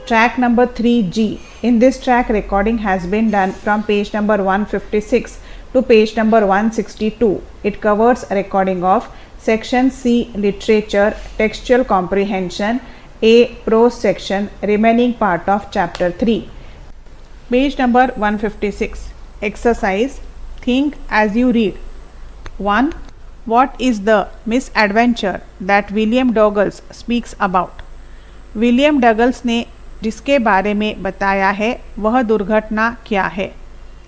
track number 3G. In this track, recording has been done from page number 156 to page number 162. It covers a recording of section C, literature, textual comprehension, A, prose section, remaining part of chapter 3. Page number 156. Exercise. Think as you read. 1. What is the misadventure that William Douglas speaks about? William Douglas ने जिसके बारे में बताया है वह दुर्घटना क्या है?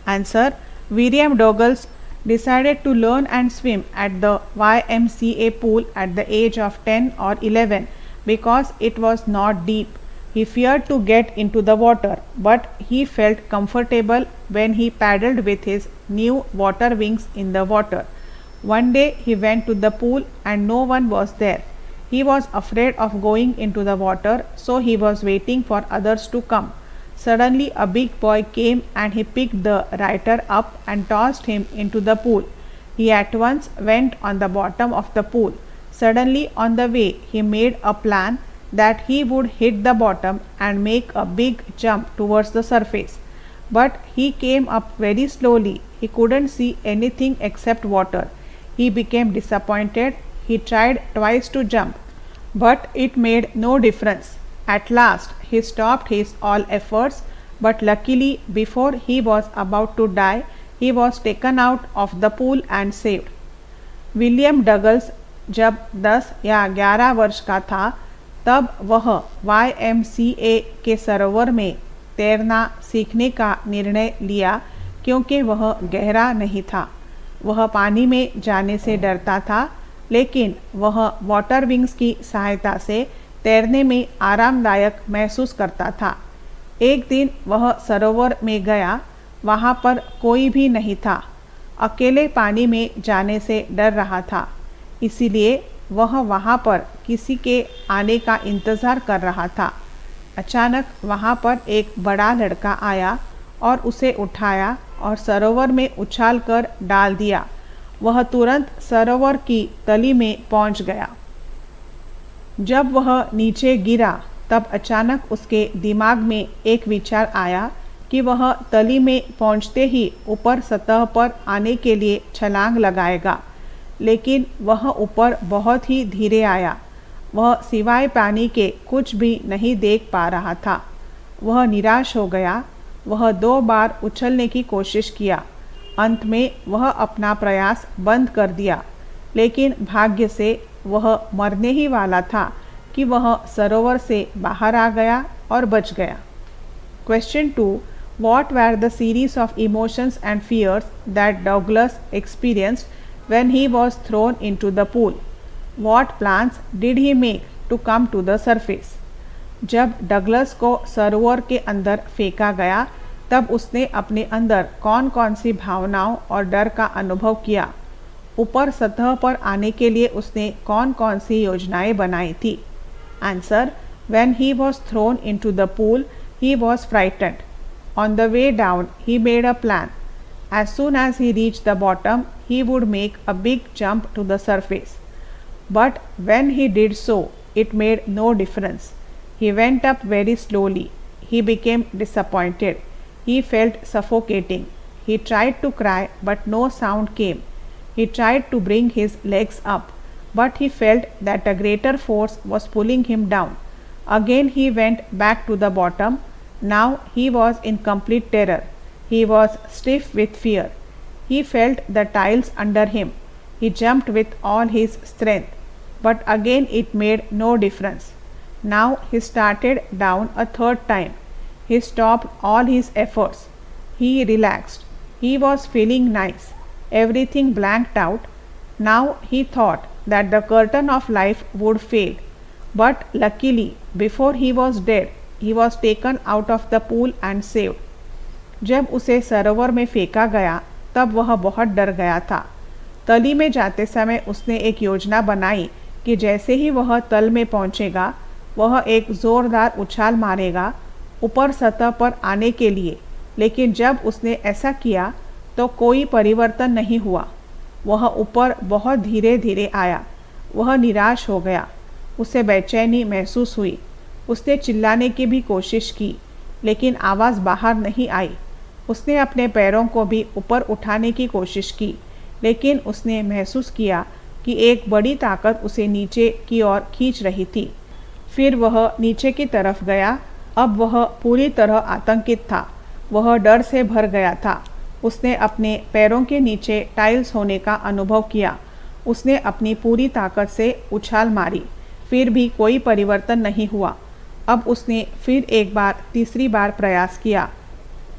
Answer. William Douglas decided to learn and swim at the YMCA pool at the age of 10 or 11 because it was not deep. He feared to get into the water, but he felt comfortable when he paddled with his new water wings in the water. One day he went to the pool and no one was there. He was afraid of going into the water, so he was waiting for others to come. Suddenly a big boy came and he picked the writer up and tossed him into the pool. He at once went on the bottom of the pool. Suddenly on the way he made a plan that he would hit the bottom and make a big jump towards the surface. But he came up very slowly. He couldn't see anything except water. He became disappointed. He tried twice to jump, but it made no difference. At last, he stopped his all efforts, but luckily, before he was about to die, he was taken out of the pool and saved. William Douglas जब 10 या 11 वर्ष का था, तब वह YMCA के सरोवर में तैरना सीखने का निर्णय लिया क्योंकि वह गहरा नहीं था। वह पानी में जाने से डरता था, लेकिन वह वाटर विंग्स की सहायता से तैरने में आरामदायक महसूस करता था। एक दिन वह सरोवर में गया, वहाँ पर कोई भी नहीं था। अकेले पानी में जाने से डर रहा था, इसीलिए वह वहाँ पर किसी के आने का इंतज़ार कर रहा था। अचानक वहाँ पर एक बड़ा लड़का आया और उसे उठाया और सरोवर में उछाल कर डाल दिया। वह तुरंत सरोवर की तली में पहुंच गया। जब वह नीचे गिरा तब अचानक उसके दिमाग में एक विचार आया कि वह तली में पहुंचते ही ऊपर सतह पर आने के लिए छलांग लगाएगा, लेकिन वह ऊपर बहुत ही धीरे आया। वह सिवाय पानी के कुछ भी नहीं देख पा रहा था। वह निराश हो गया। वह 2 बार उछलने की कोशिश किया। अंत में वह अपना प्रयास बंद कर दिया, लेकिन भाग्य से वह मरने ही वाला था कि वह सरोवर से बाहर आ गया और बच गया। Question 2. What were the series of emotions and fears that Douglas experienced when he was thrown into the pool? What plans did he make to come to the surface? जब डगलस को सरोवर के अंदर फेंका गया, तब उसने अपने अंदर कौन कौन सी भावनाओं और डर का अनुभव किया? ऊपर सतह पर आने के लिए उसने कौन कौन सी योजनाएं बनाई थी? Answer. When he was thrown into the pool, he was frightened. On the way down, he made a plan. As soon as he reached the bottom, he would make a big jump to the surface. But when he did so, it made no difference. He went up very slowly. He became disappointed. He felt suffocating. He tried to cry, but no sound came. He tried to bring his legs up, but he felt that a greater force was pulling him down. Again he went back to the bottom. Now he was in complete terror. He was stiff with fear. He felt the tiles under him. He jumped with all his strength, but again it made no difference. Now he started down a 3rd time. He stopped all his efforts. He relaxed. He was feeling nice. Everything blanked out. Now he thought that the curtain of life would fade. But luckily, before he was dead, he was taken out of the pool and saved. जब उसे सरोवर में फेंका गया, तब वह बहुत डर गया था। तली में जाते समय उसने एक योजना बनाई कि जैसे ही वह तल में पहुंचेगा, वह एक ज़ोरदार उछाल मारेगा ऊपर सतह पर आने के लिए। लेकिन जब उसने ऐसा किया तो कोई परिवर्तन नहीं हुआ। वह ऊपर बहुत धीरे धीरे आया। वह निराश हो गया। उसे बेचैनी महसूस हुई। उसने चिल्लाने की भी कोशिश की, लेकिन आवाज़ बाहर नहीं आई। उसने अपने पैरों को भी ऊपर उठाने की कोशिश की, लेकिन उसने महसूस किया कि एक बड़ी ताकत उसे नीचे की ओर खींच रही थी। फिर वह नीचे की तरफ गया। अब वह पूरी तरह आतंकित था। वह डर से भर गया था। उसने अपने पैरों के नीचे टाइल्स होने का अनुभव किया। उसने अपनी पूरी ताकत से उछाल मारी, फिर भी कोई परिवर्तन नहीं हुआ। अब उसने फिर एक बार, तीसरी बार प्रयास किया।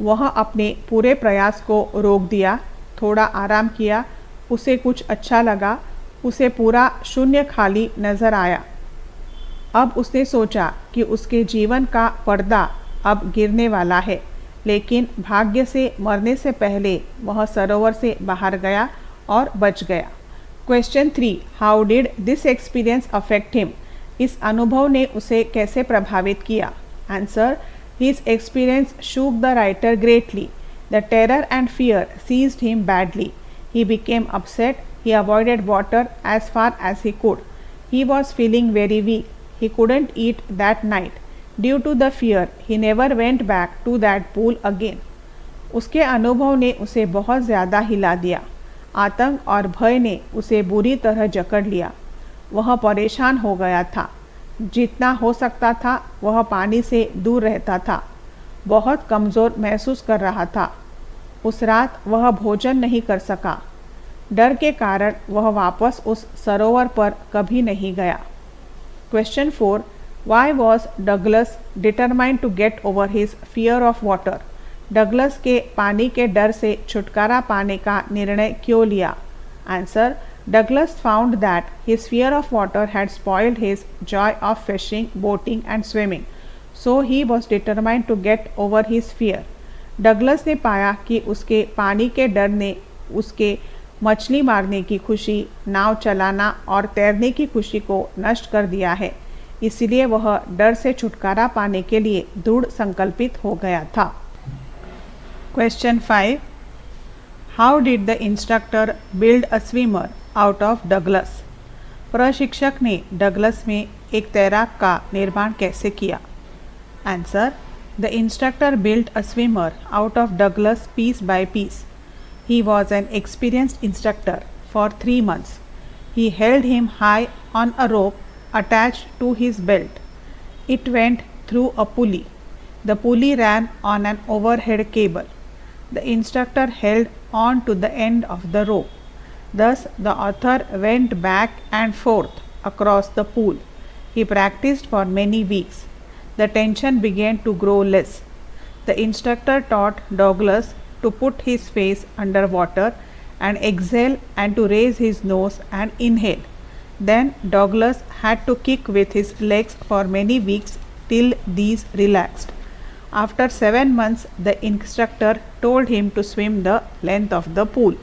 वह अपने पूरे प्रयास को रोक दिया, थोड़ा आराम किया। उसे कुछ अच्छा लगा। उसे पूरा शून्य खाली नजर आया। अब उसने सोचा कि उसके जीवन का पर्दा अब गिरने वाला है, लेकिन भाग्य से मरने से पहले वह सरोवर से बाहर गया और बच गया। Question 3, how did this experience affect him? इस अनुभव ने उसे कैसे प्रभावित किया? Answer, his experience shook the writer greatly. The terror and fear seized him badly. He became upset. He avoided water as far as he could. He was feeling very weak. He couldn't eat that night. Due to the fear, he never went back to that pool again. उसके अनुभव ने उसे बहुत ज़्यादा हिला दिया। आतंक और भय ने उसे बुरी तरह जकड़ लिया। वह परेशान हो गया था। जितना हो सकता था वह पानी से दूर रहता था। बहुत कमज़ोर महसूस कर रहा था। उस रात वह भोजन नहीं कर सका। डर के कारण वह वापस उस सरोवर पर कभी नहीं गया। Question 4, why was Douglas determined to get over his fear of water? Douglas के पानी के डर से छुटकारा पाने का निर्णय क्यों लिया? Answer, Douglas found that his fear of water had spoiled his joy of fishing, boating and swimming, so he was determined to get over his fear. Douglas ने पाया कि उसके पानी के डर ने उसके मछली मारने की खुशी, नाव चलाना और तैरने की खुशी को नष्ट कर दिया है। इसलिए वह डर से छुटकारा पाने के लिए दृढ़ संकल्पित हो गया था। Question 5, how did the instructor build a swimmer out of Douglas? प्रशिक्षक ने डगलस में एक तैराक का निर्माण कैसे किया? Answer, the instructor built a swimmer out of Douglas piece by piece. He was an experienced instructor for 3 months. He held him high on a rope attached to his belt. It went through a pulley. The pulley ran on an overhead cable. The instructor held on to the end of the rope. Thus, the author went back and forth across the pool. He practiced for many weeks. The tension began to grow less. The instructor taught Douglas to put his face under water and exhale and to raise his nose and inhale. Then Douglas had to kick with his legs for many weeks till these relaxed. After 7 months, the instructor told him to swim the length of the pool.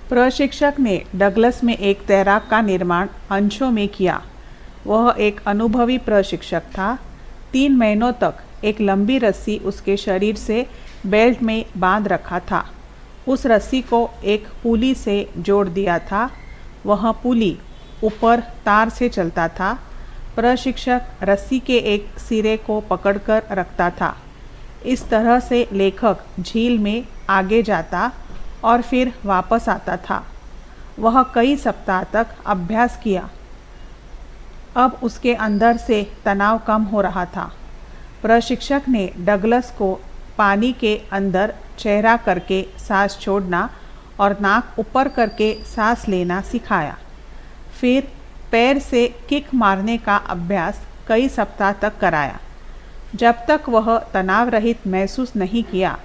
प्रशिक्षक ने Douglas में एक तैराक का निर्माण अंशों में किया। वह एक अनुभवी प्रशिक्षक था। 3 महीनों तक एक लंबी रस्सी उसके शरीर से बेल्ट में बांध रखा था। उस रस्सी को एक पुली से जोड़ दिया था। वह पुली ऊपर तार से चलता था। प्रशिक्षक रस्सी के एक सिरे को पकड़कर रखता था। इस तरह से लेखक झील में आगे जाता और फिर वापस आता था। वह कई सप्ताह तक अभ्यास किया। अब उसके अंदर से तनाव कम हो रहा था। प्रशिक्षक ने डगलस को पानी के अंदर चेहरा करके सांस छोड़ना और नाक ऊपर करके सांस लेना सिखाया। फिर पैर से किक मारने का अभ्यास कई सप्ताह तक कराया। जब तक वह तनाव रहित महसूस नहीं किया,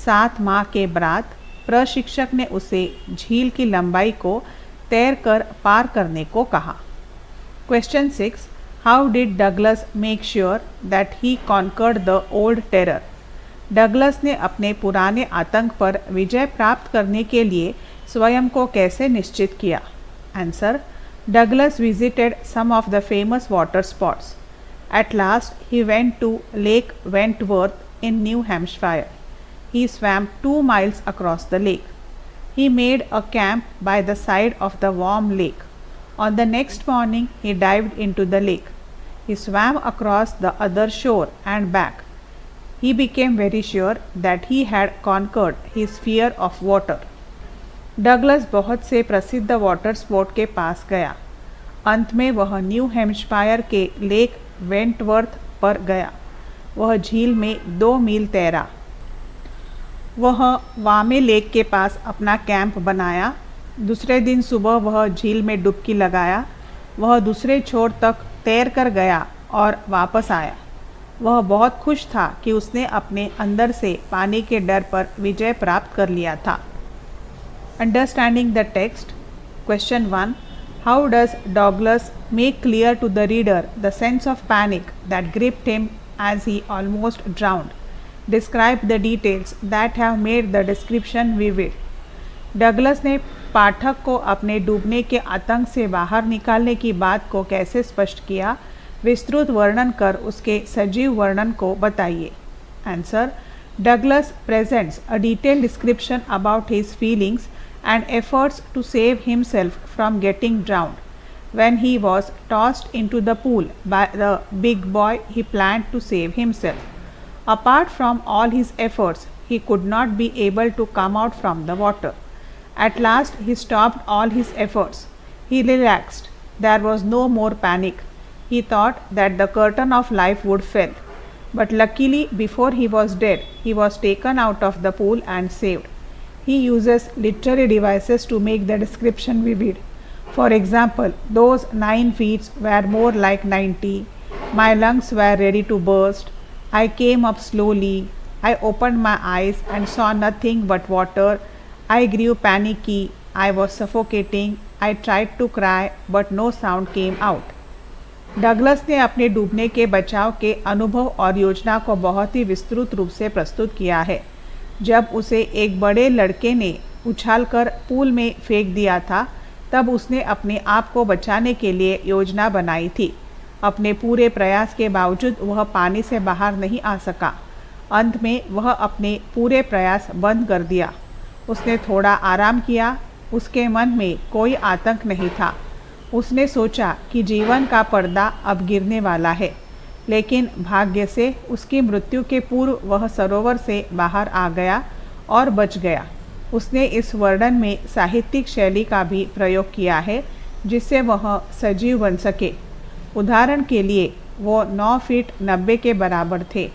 7 माह के बाद प्रशिक्षक ने उसे झील की लंबाई को तैरकर पार करने को कहा। Question 6, how did Douglas make sure that he conquered the old terror? Douglas ने अपने पुराने आतंक पर विजय प्राप्त करने के लिए स्वयं को कैसे निश्चित किया? Answer, Douglas visited some of the famous water spots. At last, he went to Lake Wentworth in New Hampshire. He swam 2 miles across the lake. He made a camp by the side of the warm lake. On the next morning, he dived into the lake. He swam across the other shore and back. He became very sure that he had conquered his fear of water. Douglas बहुत से प्रसिद्ध water sport के पास गया। अंत में वह new Hampshire के lake Wentworth पर गया। वह झील में 2 मील तैरा। वह वामे लेक के पास अपना कैंप बनाया। दूसरे दिन सुबह वह झील में डुबकी लगाया। वह दूसरे छोर तक तैर कर गया और वापस आया। वह बहुत खुश था कि उसने अपने अंदर से पानी के डर पर विजय प्राप्त कर लिया था। Understanding the text. Question 1. How does Douglas make clear to the reader the sense of panic that gripped him as he almost drowned? Describe the details that have made the description vivid. Douglas ने पाठक को अपने डूबने के आतंक से बाहर निकालने की बात को कैसे स्पष्ट किया, विस्तृत वर्णन कर उसके सजीव वर्णन को बताइए। Answer. Douglas presents a detailed description about his feelings and efforts to save himself from getting drowned. When he was tossed into the pool by the big boy, he planned to save himself. Apart from all his efforts, he could not be able to come out from the water. At last, he stopped all his efforts. He relaxed. There was no more panic. He thought that the curtain of life would fall. But luckily, before he was dead, he was taken out of the pool and saved. He uses literary devices to make the description vivid. For example, those 9 feet were more like 90. My lungs were ready to burst. I came up slowly. I opened my eyes and saw nothing but water. I grew panicky. I was suffocating. I tried to cry, but no sound came out. Douglas ने अपने डूबने के बचाव के अनुभव और योजना को बहुत ही विस्तृत रूप से प्रस्तुत किया है। जब उसे एक बड़े लड़के ने उछालकर पूल में फेंक दिया था, तब उसने अपने आप को बचाने के लिए योजना बनाई थी। अपने पूरे प्रयास के बावजूद वह पानी से बाहर नहीं आ सका। अंत में वह अपने पूरे प्रयास बंद कर दिया। उसने थोड़ा आराम किया। उसके मन में कोई आतंक नहीं था। उसने सोचा कि जीवन का पर्दा अब गिरने वाला है, लेकिन भाग्य से उसकी मृत्यु के पूर्व वह सरोवर से बाहर आ गया और बच गया। उसने इस वर्णन में साहित्यिक शैली का भी प्रयोग किया है, जिससे वह सजीव बन सके। उदाहरण के लिए वो 9 फीट 90 के बराबर थे।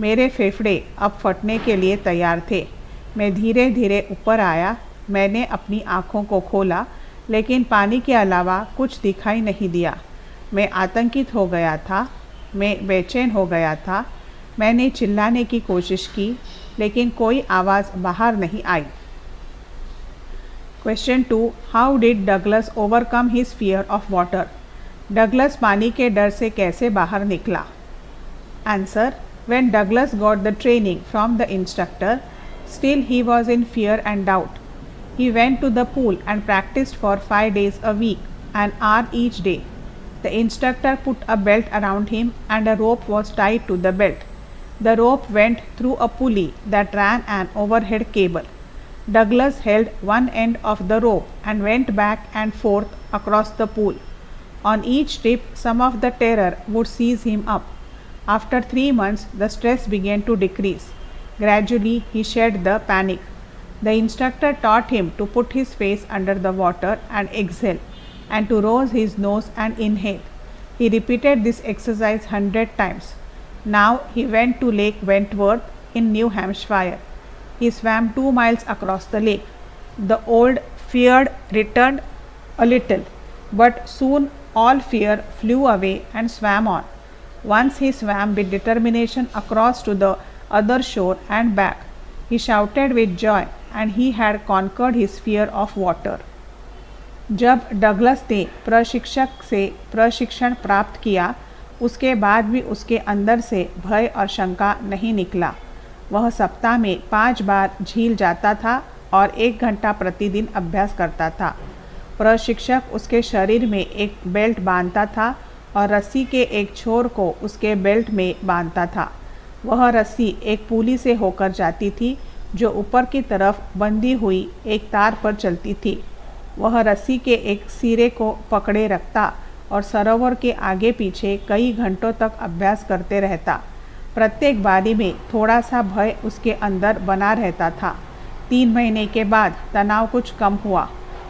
मेरे फेफड़े अब फटने के लिए तैयार थे। मैं धीरे धीरे ऊपर आया। मैंने अपनी आँखों को खोला, लेकिन पानी के अलावा कुछ दिखाई नहीं दिया। मैं आतंकित हो गया था। मैं बेचैन हो गया था। मैंने चिल्लाने की कोशिश की, लेकिन कोई आवाज़ बाहर नहीं आई। Question 2. How did Douglas overcome his fear of water? Douglas पानी के डर से कैसे बाहर निकला? Answer. When Douglas got the training from the instructor, still he was in fear and doubt. He went to the pool and practiced for 5 days a week, an hour each day. The instructor put a belt around him and a rope was tied to the belt. The rope went through a pulley that ran an overhead cable. Douglas held one end of the rope and went back and forth across the pool. On each trip, some of the terror would seize him up. After 3 months, the stress began to decrease. Gradually, he shed the panic. The instructor taught him to put his face under the water and exhale, and to raise his nose and inhale. He repeated this exercise 100 times. Now he went to Lake Wentworth in New Hampshire. He swam 2 miles across the lake. The old fear returned a little, but soon all fear flew away and swam on. Once he swam with determination across to the other shore and back. He shouted with joy, and he had conquered his fear of water. जब Douglas ने प्रशिक्षक से प्रशिक्षण प्राप्त किया, उसके बाद भी उसके अंदर से भय और शंका नहीं निकला। वह सप्ताह में 5 बार झील जाता था और 1 घंटा प्रतिदिन अभ्यास करता था। प्रशिक्षक उसके शरीर में एक बेल्ट बांधता था और रस्सी के एक छोर को उसके बेल्ट में बांधता था। वह रस्सी एक पुली से होकर जाती थी, जो ऊपर की तरफ बंधी हुई एक तार पर चलती थी। वह रस्सी के एक सिरे को पकड़े रखता और सरोवर के आगे पीछे कई घंटों तक अभ्यास करते रहता। प्रत्येक बारी में थोड़ा सा भय उसके अंदर बना रहता था। 3 महीने के बाद तनाव कुछ कम हुआ।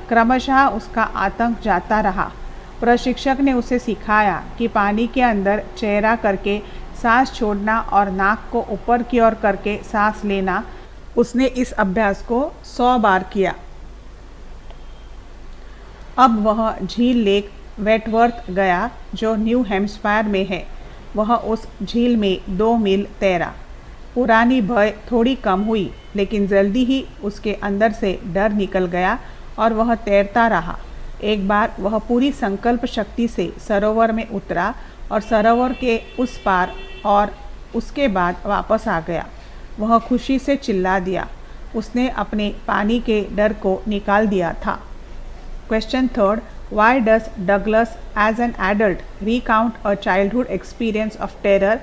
क्रमशः उसका आतंक जाता रहा। प्रशिक्षक ने उसे सिखाया कि पानी के अंदर चेहरा करके सांस छोड़ना और नाक को ऊपर की ओर करके सांस लेना। उसने इस अभ्यास को 100 बार किया। अब वह झील लेक वेटवर्थ गया जो न्यू हैम्पशायर में है। वह उस झील में 2 मील तैरा। पुरानी भय थोड़ी कम हुई, लेकिन जल्दी ही उसके अंदर से डर निकल गया और वह तैरता रहा। एक बार वह पूरी संकल्प शक्ति से सरोवर में उतरा और सरोवर के उस पार और उसके बाद वापस आ गया। वह खुशी से चिल्ला दिया। उसने अपने पानी के डर को निकाल दिया था। Question 3. Why does Douglas, as an adult, recount a childhood experience of terror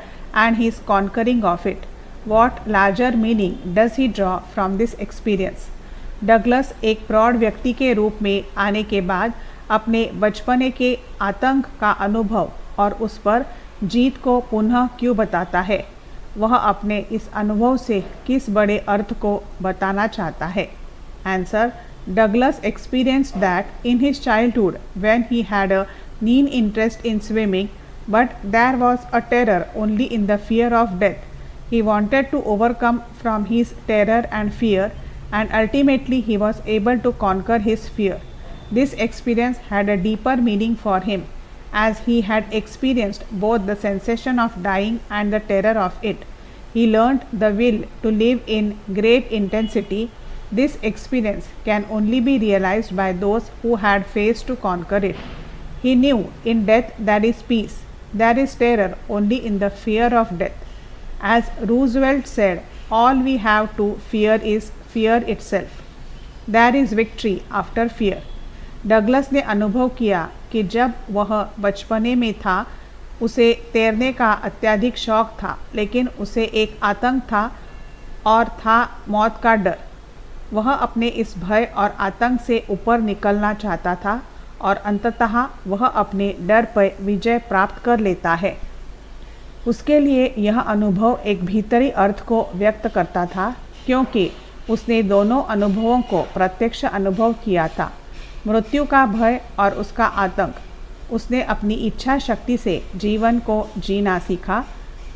and his conquering of it? What larger meaning does he draw from this experience? Douglas एक प्रौढ़ व्यक्ति के रूप में आने के बाद अपने बचपने के आतंक का अनुभव और उस पर जीत को पुनः क्यों बताता है? वह अपने इस अनुभव से किस बड़े अर्थ को बताना चाहता है? Answer: Douglas experienced that in his childhood when he had a keen interest in swimming, but there was a terror only in the fear of death. He wanted to overcome from his terror and fear, and ultimately he was able to conquer his fear. This experience had a deeper meaning for him, as he had experienced both the sensation of dying and the terror of it. He learned the will to live in great intensity. This experience can only be realized by those who had faced to conquer it. He knew in death there is peace, there is terror only in the fear of death. As Roosevelt said, all we have to fear is fear itself. There is victory after fear. Douglas ने अनुभव किया कि जब वह बचपने में था उसे तैरने का अत्यधिक शौक था, लेकिन उसे एक आतंक था और था मौत का डर। वह अपने इस भय और आतंक से ऊपर निकलना चाहता था और अंततः वह अपने डर पर विजय प्राप्त कर लेता है। उसके लिए यह अनुभव एक भीतरी अर्थ को व्यक्त करता था, क्योंकि उसने दोनों अनुभवों को प्रत्यक्ष अनुभव किया था, मृत्यु का भय और उसका आतंक। उसने अपनी इच्छा शक्ति से जीवन को जीना सीखा।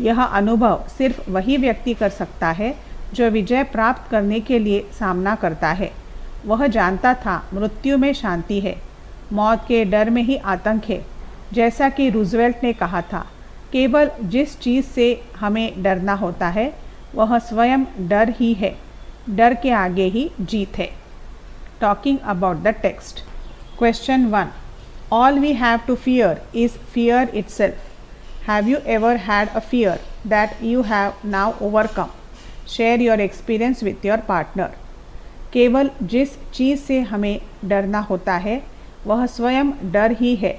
यह अनुभव सिर्फ वही व्यक्ति कर सकता है जो विजय प्राप्त करने के लिए सामना करता है। वह जानता था मृत्यु में शांति है, मौत के डर में ही आतंक है। जैसा कि रूजवेल्ट ने कहा था, केवल जिस चीज़ से हमें डरना होता है वह स्वयं डर ही है। डर के आगे ही जीत है। Talking about the text. Question 1. All we have to fear is fear itself. Have you ever had a fear that you have now overcome? Share your experience with your partner. केवल जिस चीज़ से हमें डरना होता है वह स्वयं डर ही है।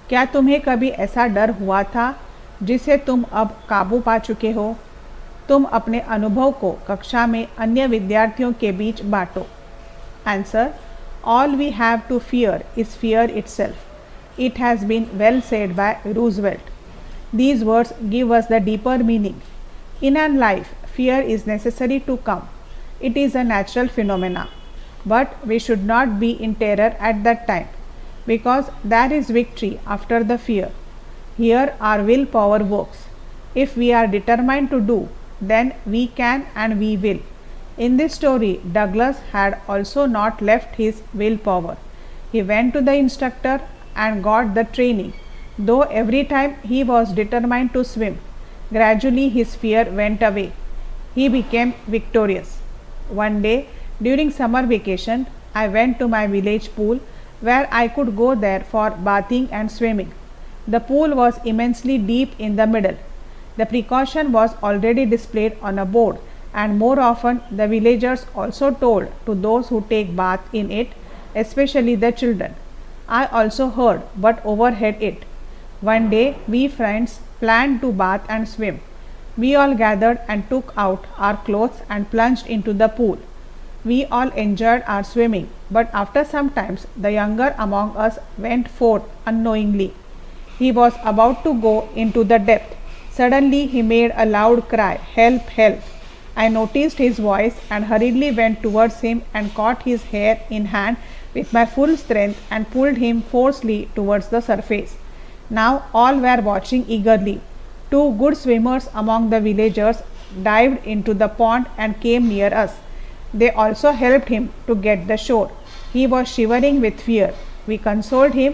क्या तुम्हें कभी ऐसा डर हुआ था जिसे तुम अब काबू पा चुके हो? तुम अपने अनुभव को कक्षा में अन्य विद्यार्थियों के बीच बांटो। Answer: All we have to fear is fear itself. It has been well said by Roosevelt. These words give us the deeper meaning. In our life, fear is necessary to come. It is a natural phenomena. But we should not be in terror at that time, because there is victory after the fear. Here our willpower works. If we are determined to do, then we can and we will. In this story, Douglas had also not left his willpower. He went to the instructor and got the training, though every time he was determined to swim. Gradually his fear went away. He became victorious. One day, during summer vacation, I went to my village pool where I could go there for bathing and swimming. The pool was immensely deep in the middle. The precaution was already displayed on a board, and more often the villagers also told to those who take bath in it, especially the children. I also heard but overheard it. One day we friends planned to bath and swim. We all gathered and took out our clothes and plunged into the pool. We all enjoyed our swimming, but after some time the younger among us went forth unknowingly. He was about to go into the depth. Suddenly he made a loud cry, "Help! Help!" I noticed his voice and hurriedly went towards him and caught his hair in hand with my full strength and pulled him forcefully towards the surface. Now all were watching eagerly. Two good swimmers among the villagers dived into the pond and came near us. They also helped him to get the shore. He was shivering with fear. We consoled him.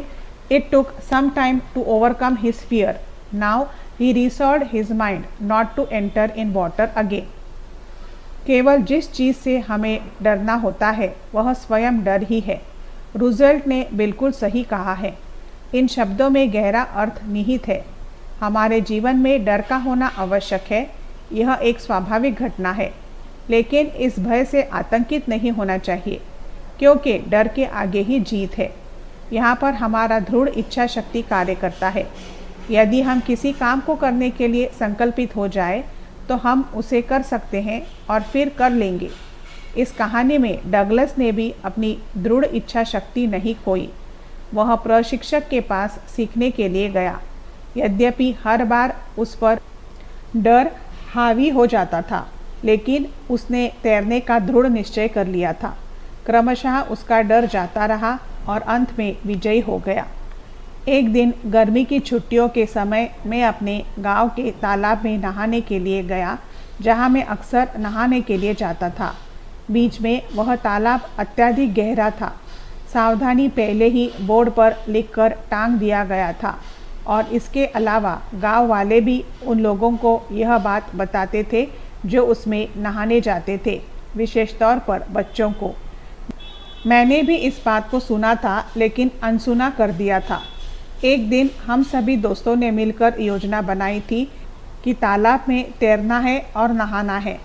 It took some time to overcome his fear. Now he resolved his mind not to enter in water again. केवल जिस चीज़ से हमें डरना होता है वह स्वयं डर ही है। रूजवेल्ट ने बिल्कुल सही कहा है। इन शब्दों में गहरा अर्थ निहित है। हमारे जीवन में डर का होना आवश्यक है। यह एक स्वाभाविक घटना है, लेकिन इस भय से आतंकित नहीं होना चाहिए, क्योंकि डर के आगे ही जीत है। यहाँ पर हमारा दृढ़ इच्छा शक्ति कार्य करता है। यदि हम किसी काम को करने के लिए संकल्पित हो जाए तो हम उसे कर सकते हैं और फिर कर लेंगे। इस कहानी में डगलस ने भी अपनी दृढ़ इच्छा शक्ति नहीं खोई। वह प्रशिक्षक के पास सीखने के लिए गया, यद्यपि हर बार उस पर डर हावी हो जाता था, लेकिन उसने तैरने का दृढ़ निश्चय कर लिया था। क्रमशः उसका डर जाता रहा और अंत में विजयी हो गया। एक दिन गर्मी की छुट्टियों के समय मैं अपने गांव के तालाब में नहाने के लिए गया, जहां मैं अक्सर नहाने के लिए जाता था। बीच में वह तालाब अत्यधिक गहरा था। सावधानी पहले ही बोर्ड पर लिखकर टांग दिया गया था और इसके अलावा गांव वाले भी उन लोगों को यह बात बताते थे जो उसमें नहाने जाते थे, विशेष तौर पर बच्चों को। मैंने भी इस बात को सुना था, लेकिन अनसुना कर दिया था। एक दिन हम सभी दोस्तों ने मिलकर योजना बनाई थी कि तालाब में तैरना है और नहाना है।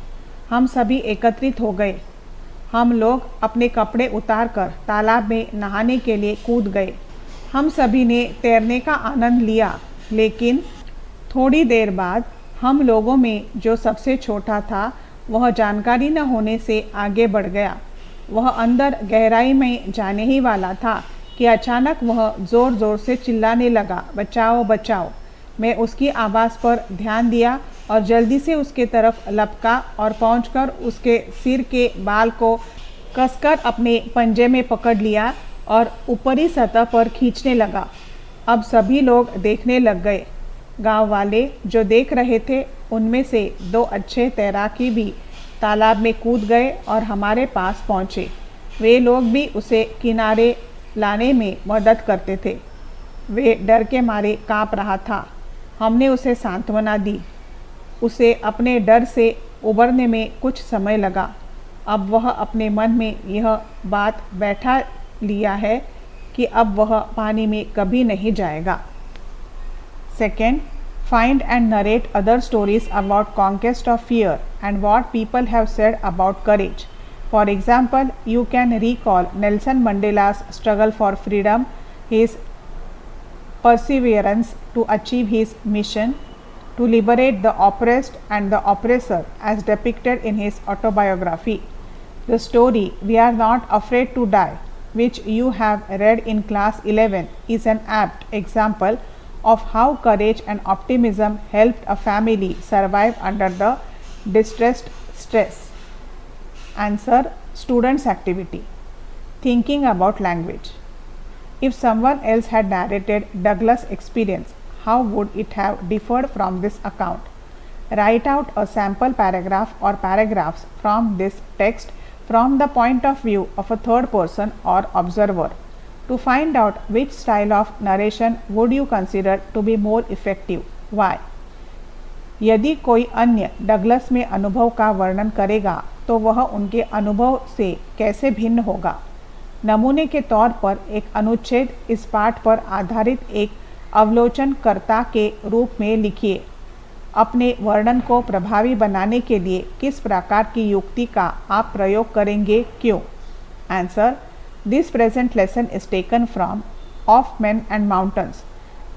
हम सभी एकत्रित हो गए। हम लोग अपने कपड़े उतारकर तालाब में नहाने के लिए कूद गए। हम सभी ने तैरने का आनंद लिया, लेकिन थोड़ी देर बाद हम लोगों में जो सबसे छोटा था वह जानकारी न होने से आगे बढ़ गया। वह अंदर गहराई में जाने ही वाला था कि अचानक वह ज़ोर ज़ोर से चिल्लाने लगा, "बचाओ बचाओ!" मैं उसकी आवाज़ पर ध्यान दिया और जल्दी से उसके तरफ लपका और पहुंचकर उसके सिर के बाल को कसकर अपने पंजे में पकड़ लिया और ऊपरी सतह पर खींचने लगा। अब सभी लोग देखने लग गए। गांव वाले जो देख रहे थे, उनमें से दो अच्छे तैराकी भी तालाब में कूद गए और हमारे पास पहुँचे। वे लोग भी उसे किनारे लाने में मदद करते थे। वे डर के मारे काँप रहा था। हमने उसे सांत्वना दी। उसे अपने डर से उबरने में कुछ समय लगा। अब वह अपने मन में यह बात बैठा लिया है कि अब वह पानी में कभी नहीं जाएगा। Second, find and narrate other stories about conquest of fear and what people have said about courage. For example, you can recall Nelson Mandela's struggle for freedom, his perseverance to achieve his mission to liberate the oppressed and the oppressor as depicted in his autobiography. The story "We Are Not Afraid to Die," which you have read in class 11, is an apt example of how courage and optimism helped a family survive under the distressed stress. Answer: students' activity. Thinking about language. If someone else had narrated Douglas' experience, how would it have differed from this account? Write out a sample paragraph or paragraphs from this text from the point of view of a third person or observer. To find out which style of narration would you consider to be more effective, why? यदि कोई अन्य Douglas में अनुभव का वर्णन करेगा तो वह उनके अनुभव से कैसे भिन्न होगा? नमूने के तौर पर एक अनुच्छेद इस पाठ पर आधारित एक अवलोकनकर्ता के रूप में लिखिए। अपने वर्णन को प्रभावी बनाने के लिए किस प्रकार की युक्ति का आप प्रयोग करेंगे, क्यों? Answer: This present lesson is taken from Of Men and Mountains.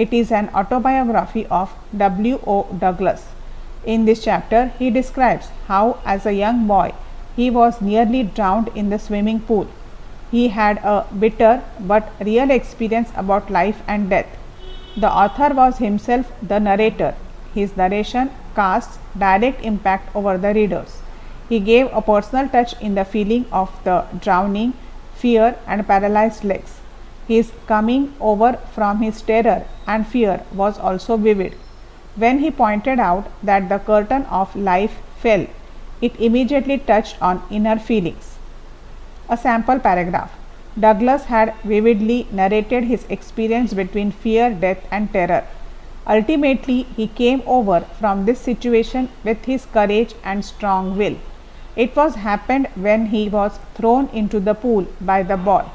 It is an autobiography of W.O. Douglas. In this chapter, he describes how, as a young boy, he was nearly drowned in the swimming pool. He had a bitter but real experience about life and death. The author was himself the narrator. His narration casts direct impact over the readers. He gave a personal touch in the feeling of the drowning, fear, and paralyzed legs. His coming over from his terror and fear was also vivid. When he pointed out that the curtain of life fell, it immediately touched on inner feelings. A sample paragraph. Douglas had vividly narrated his experience between fear, death, and terror. Ultimately, he came over from this situation with his courage and strong will. It was happened when he was thrown into the pool by the ball.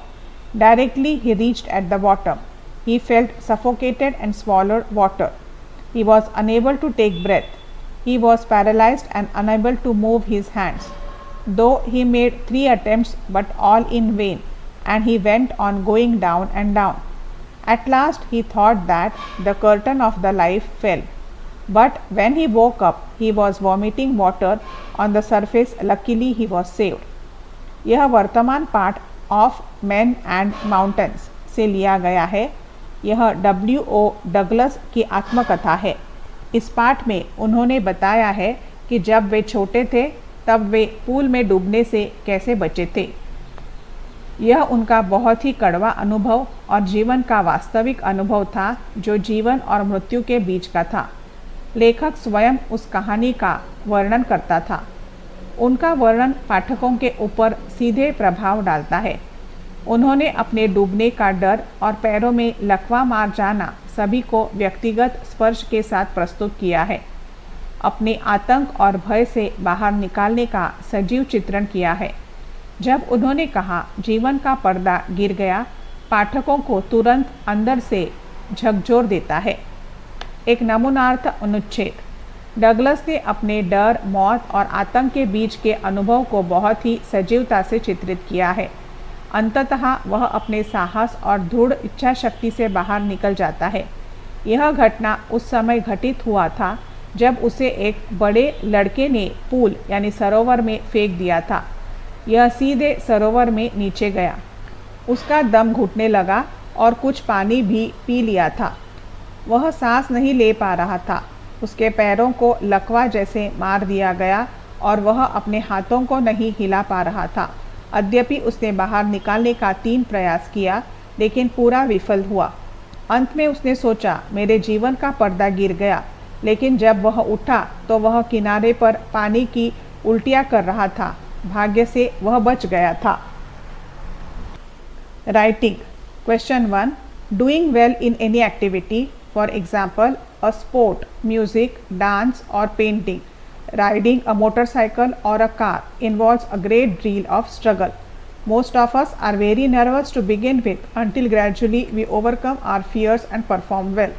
Directly he reached at the bottom. He felt suffocated and swallowed water. He was unable to take breath. He was paralyzed and unable to move his hands. Though he made 3 attempts, but all in vain, and he went on going down and down. At last he thought that the curtain of the life fell, but when he woke up he was vomiting water on the surface. Luckily he was saved. यह वर्तमान पाठ of man and mountains से लिया गया है। यह W.O. Douglas की आत्मकथा है। इस पाठ में उन्होंने बताया है कि जब वे छोटे थे तब वे पूल में डूबने से कैसे बचे थे। यह उनका बहुत ही कड़वा अनुभव और जीवन का वास्तविक अनुभव था जो जीवन और मृत्यु के बीच का था। लेखक स्वयं उस कहानी का वर्णन करता था। उनका वर्णन पाठकों के ऊपर सीधे प्रभाव डालता है। उन्होंने अपने डूबने का डर और पैरों में लकवा मार जाना सभी को व्यक्तिगत स्पर्श के साथ प्रस्तुत किया है। अपने आतंक और भय से बाहर निकालने का सजीव चित्रण किया है। जब उन्होंने कहा जीवन का पर्दा गिर गया, पाठकों को तुरंत अंदर से झकझोर देता है। एक नमूनार्थ अनुच्छेद। डगलस ने अपने डर, मौत और आतंक के बीच के अनुभव को बहुत ही सजीवता से चित्रित किया है। अंततः वह अपने साहस और दृढ़ इच्छा शक्ति से बाहर निकल जाता है। यह घटना उस समय घटित हुआ था जब उसे एक बड़े लड़के ने पूल यानी सरोवर में फेंक दिया था। यह सीधे सरोवर में नीचे गया। उसका दम घुटने लगा और कुछ पानी भी पी लिया था। वह सांस नहीं ले पा रहा था। उसके पैरों को लकवा जैसे मार दिया गया और वह अपने हाथों को नहीं हिला पा रहा था। यद्यपि उसने बाहर निकालने का 3 प्रयास किया, लेकिन पूरा विफल हुआ। अंत में उसने सोचा मेरे जीवन का पर्दा गिर गया, लेकिन जब वह उठा तो वह किनारे पर पानी की उल्टियाँ कर रहा था। भाग्य से वह बच गया था। Writing. Question 1. Doing well in any activity, for example a sport, music, dance और painting, riding a motorcycle or a car involves a great deal of struggle. Most of us are very nervous to begin with until gradually we overcome our fears and perform well.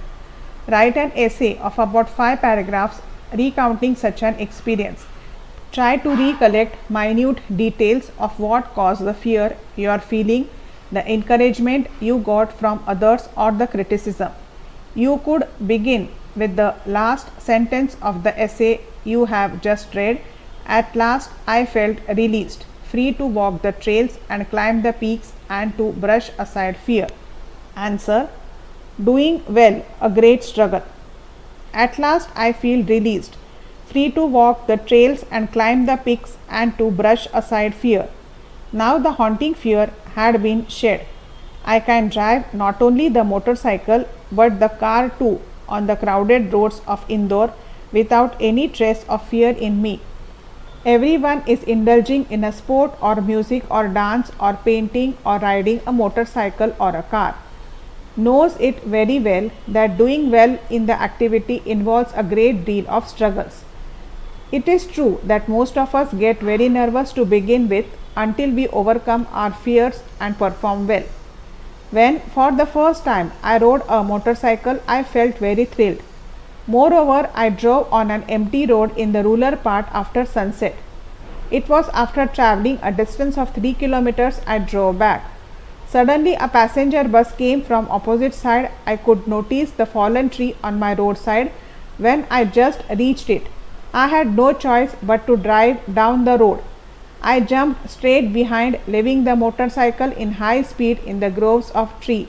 Write an essay of about 5 paragraphs recounting such an experience. Try to recollect minute details of what caused the fear you are feeling, the encouragement you got from others, or the criticism. You could begin with the last sentence of the essay you have just read. At last I felt released, free to walk the trails and climb the peaks and to brush aside fear. Answer. Doing well, a great struggle. At last I feel released, free to walk the trails and climb the peaks and to brush aside fear. Now the haunting fear had been shed. I can drive not only the motorcycle but the car too on the crowded roads of Indore without any trace of fear in me. Everyone is indulging in a sport or music or dance or painting or riding a motorcycle or a car. Knows it very well that doing well in the activity involves a great deal of struggles. It is true that most of us get very nervous to begin with until we overcome our fears and perform well. When for the first time I rode a motorcycle, I felt very thrilled. Moreover, I drove on an empty road in the rural part after sunset. It was after traveling a distance of 3 kilometers I drove back. Suddenly a passenger bus came from opposite side. I could notice the fallen tree on my roadside when I just reached it. I had no choice but to drive down the road. I jumped straight behind, leaving the motorcycle in high speed in the groves of tree.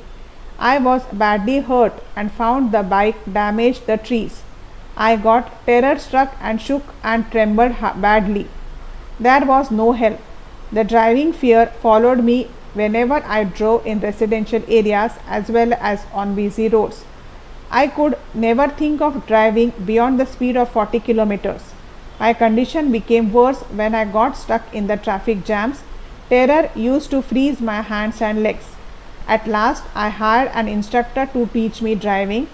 I was badly hurt and found the bike damaged the trees. I got terror struck and shook and trembled badly. There was no help. The driving fear followed me whenever I drove in residential areas as well as on busy roads. I could never think of driving beyond the speed of 40 kilometers. My condition became worse when I got stuck in the traffic jams. Terror used to freeze my hands and legs. At last, I hired an instructor to teach me driving.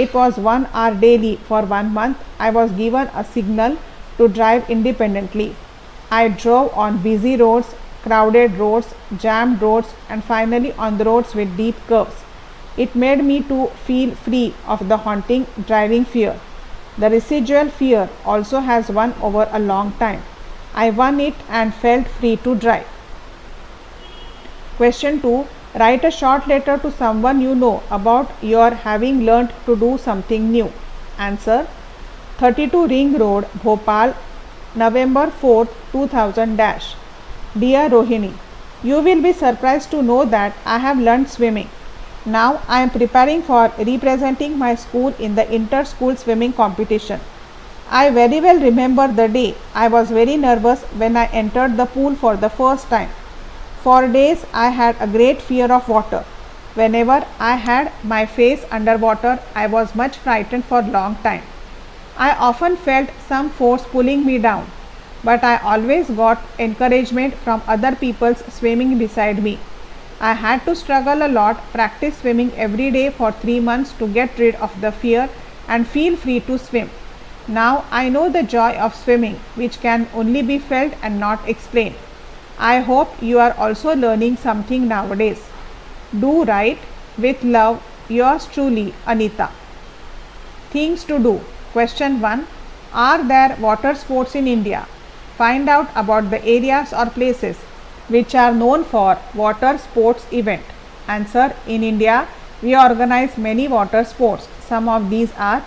It was 1 hour daily for 1 month. I was given a signal to drive independently. I drove on busy roads, crowded roads, jammed roads, and finally on the roads with deep curves. It made me to feel free of the haunting driving fear. The residual fear also has won over a long time. I won it and felt free to drive. Question 2. Write a short letter to someone you know about your having learnt to do something new. Answer. 32 Ring Road, Bhopal, November 4th, 2000 dash. Dear Rohini, you will be surprised to know that I have learnt swimming. Now I am preparing for representing my school in the inter-school swimming competition. I very well remember the day I was very nervous when I entered the pool for the first time. For days I had a great fear of water. Whenever I had my face underwater, I was much frightened for a long time. I often felt some force pulling me down, but I always got encouragement from other people swimming beside me. I had to struggle a lot, practice swimming every day for 3 months to get rid of the fear and feel free to swim. Now I know the joy of swimming, which can only be felt and not explained. I hope you are also learning something nowadays. Do write. With love, yours truly, Anita. Things to do. Question 1. Are there water sports in India? Find out about the areas or places which are known for water sports event. Answer. In India, we organize many water sports. Some of these are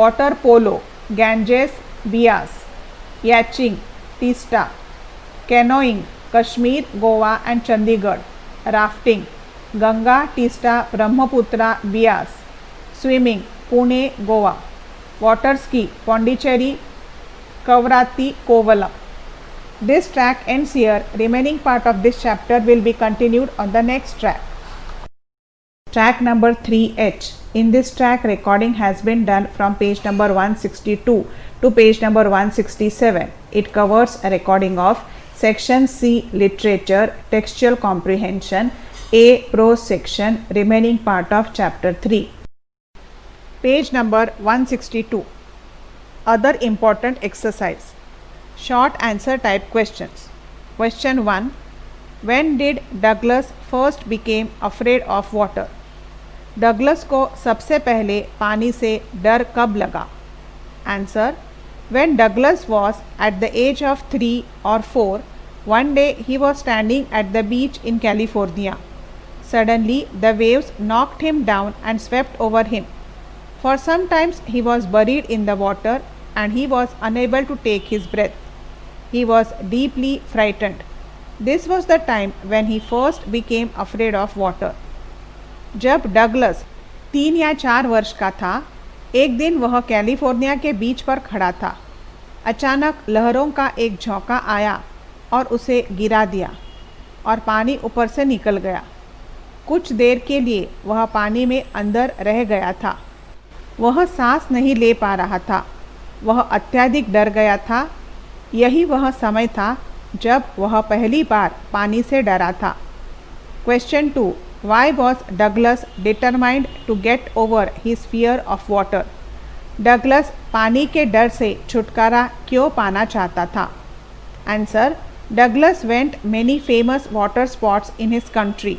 water polo, Ganges, Bias, yachting, Teesta, canoeing, Kashmir, Goa and Chandigarh, rafting, Ganga, Teesta, Brahmaputra, Bias, swimming, Pune, Goa, water ski, Pondicherry, Kavrati, Kovalam. This track ends here. Remaining part of this chapter will be continued on the next track. Track number 3H. In this track, recording has been done from page number 162 to page number 167. It covers a recording of Section C Literature, Textual Comprehension, A Prose section, remaining part of chapter 3. Page number 162. Other important exercise. Short answer type questions. Question 1. When did Douglas first became afraid of water? Douglas को सबसे पहले पानी से डर कब लगा? Answer. When Douglas was at the age of 3 or 4, one day he was standing at the beach in California. Suddenly the waves knocked him down and swept over him. For some time he was buried in the water and he was unable to take his breath. He was deeply frightened. This was the time when he first became afraid of water. जब Douglas 3 या 4 वर्ष का था, एक दिन वह California के बीच पर खड़ा था. अचानक लहरों का एक झोंका आया और उसे गिरा दिया और पानी ऊपर से निकल गया. कुछ देर के लिए वह पानी में अंदर रह गया था. वह सांस नहीं ले पा रहा था. वह अत्यधिक डर गया था. यही वह समय था जब वह पहली बार पानी से डरा था. Question 2. Why was Douglas determined to get over his fear of water? Douglas पानी के डर से छुटकारा क्यों पाना चाहता था? Answer. Douglas went many famous water spots in his country,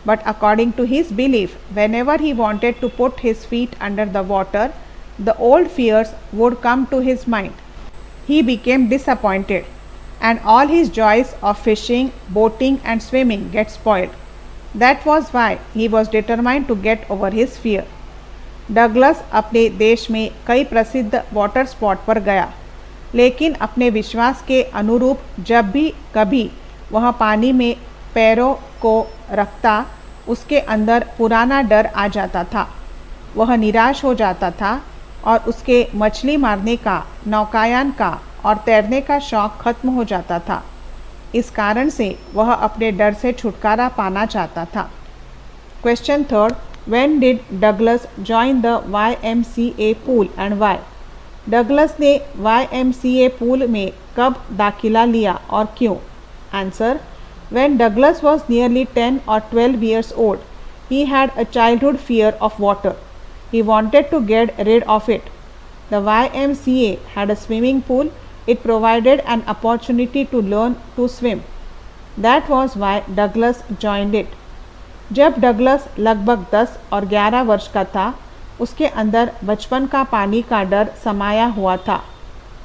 but according to his belief, whenever he wanted to put his feet under the water, the old fears would come to his mind. He became disappointed, and all his joys of fishing, boating and swimming get spoiled. That was why he was determined to get over his fear. Douglas अपने देश में कई प्रसिद्ध water spot पर गया, लेकिन अपने विश्वास के अनुरूप जब भी कभी वह पानी में पैरों को रखता, उसके अंदर पुराना डर आ जाता था। वह निराश हो जाता था और उसके मछली मारने का, नौकायन का और तैरने का शौक खत्म हो जाता था। इस कारण से वह अपने डर से छुटकारा पाना चाहता था। Question third, when did Douglas join the YMCA pool and why? Douglas ने YMCA पूल में कब दाखिला लिया और क्यों? Answer, when Douglas was nearly 10 or 12 years old, he had a childhood fear of water. He wanted to get rid of it. The YMCA had a swimming pool. It provided an opportunity to learn to swim. That was why Douglas joined it. जब Douglas लगभग 10 और 11 वर्ष का था, उसके अंदर बचपन का पानी का डर समाया हुआ था।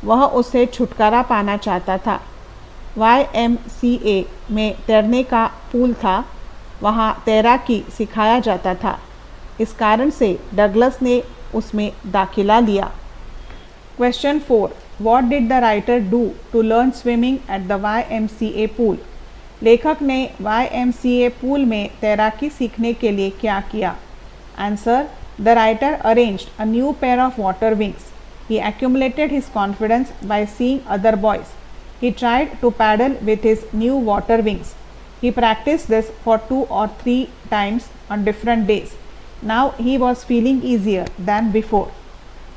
वह उससे छुटकारा पाना चाहता था। YMCA में तैरने का पूल था, वहाँ तैराकी सिखाया जाता था। इस कारण से डगलस ने उसमें दाखिला लिया। Question 4, what did the writer do to learn swimming at the YMCA pool? लेखक ने YMCA पूल में तैराकी सीखने के लिए क्या किया? Answer, the writer arranged a new pair of water wings. He accumulated his confidence by seeing other boys. He tried to paddle with his new water wings. He practiced this for 2 or 3 times on different days. Now he was feeling easier than before.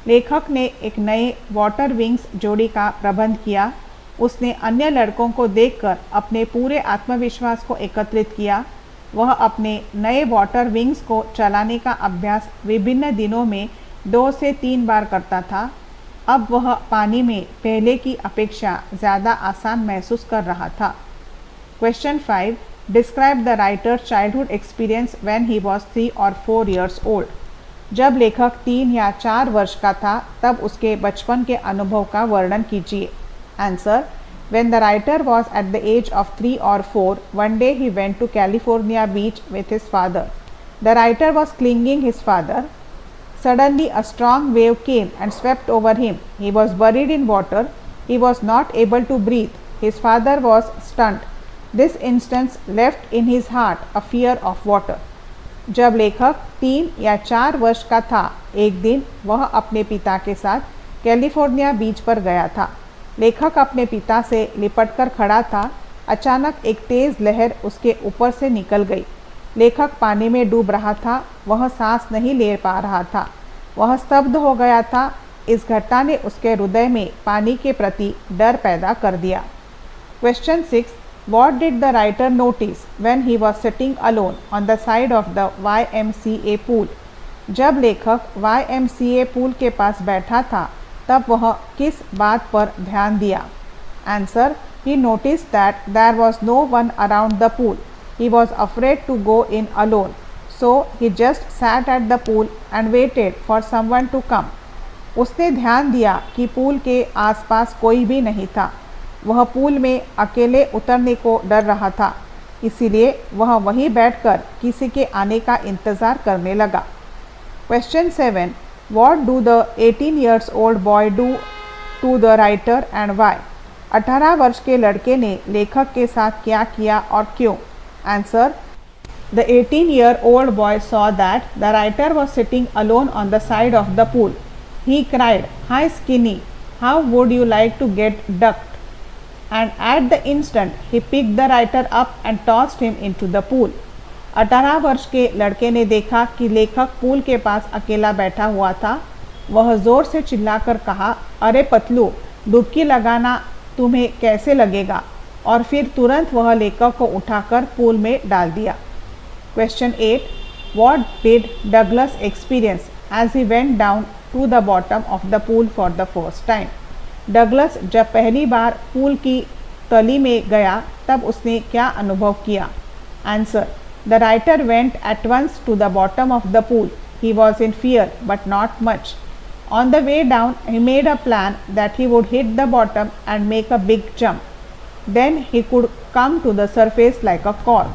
लेखक ने एक नए water wings जोड़ी का प्रबंध किया। उसने अन्य लड़कों को देखकर अपने पूरे आत्मविश्वास को एकत्रित किया। वह अपने नए वाटर विंग्स को चलाने का अभ्यास विभिन्न दिनों में 2 से 3 बार करता था। अब वह पानी में पहले की अपेक्षा ज़्यादा आसान महसूस कर रहा था। Question 5, describe the writer childhood experience when he was 3 or 4 years old. जब लेखक 3 या 4 वर्ष का था, तब उसके बचपन के अनुभव का वर्णन कीजिए. Answer, when the writer was at the age of 3 or 4, one day he went to California beach with his father. The writer was clinging his father. Suddenly a strong wave came and swept over him. He was buried in water. He was not able to breathe. His father was stunned. This instance left in his heart a fear of water. जब लेखक 3 या 4 वर्ष का था, एक दिन वह अपने पिता के साथ कैलिफोर्निया बीच पर गया था। लेखक अपने पिता से लिपटकर खड़ा था। अचानक एक तेज़ लहर उसके ऊपर से निकल गई। लेखक पानी में डूब रहा था। वह सांस नहीं ले पा रहा था। वह स्तब्ध हो गया था। इस घटना ने उसके हृदय में पानी के प्रति डर पैदा कर दिया। Question 6, what did the writer notice when he was sitting alone on the side of the YMCA pool? जब लेखक YMCA पूल के पास बैठा था, तब वह किस बात पर ध्यान दिया? Answer, he noticed that there was no one around the pool. He was afraid to go in alone, so he just sat at the pool and waited for someone to come. उसने ध्यान दिया कि pool के आसपास कोई भी नहीं था। वह पूल में अकेले उतरने को डर रहा था, इसीलिए वह वहीं बैठकर किसी के आने का इंतज़ार करने लगा। Question 7, What do the 18 years old boy do to the writer and why? 18 वर्ष के लड़के ने लेखक के साथ क्या किया और क्यों? Answer, the 18-year-old boy saw that the writer was sitting alone on the side of the pool. He cried, "Hi Skinny, how would you like to get ducked?" And at the instant, he picked the writer up and tossed him into the pool. 18 वर्ष के लड़के ने देखा कि लेखक pool के पास अकेला बैठा हुआ था। वह ज़ोर से चिल्लाकर कहा, अरे पतलू, डुबकी लगाना तुम्हें कैसे लगेगा? और फिर तुरंत वह लेखक को उठाकर पूल में डाल दिया। Question 8, what did Douglas experience as he went down to the bottom of the pool for the first time? Douglas जब पहली बार पूल की तली में गया, तब उसने क्या अनुभव किया? Answer, The writer went at once to the bottom of the pool. He was in fear, but not much. On the way down, he made a plan that he would hit the bottom and make a big jump. Then he could come to the surface like a cork.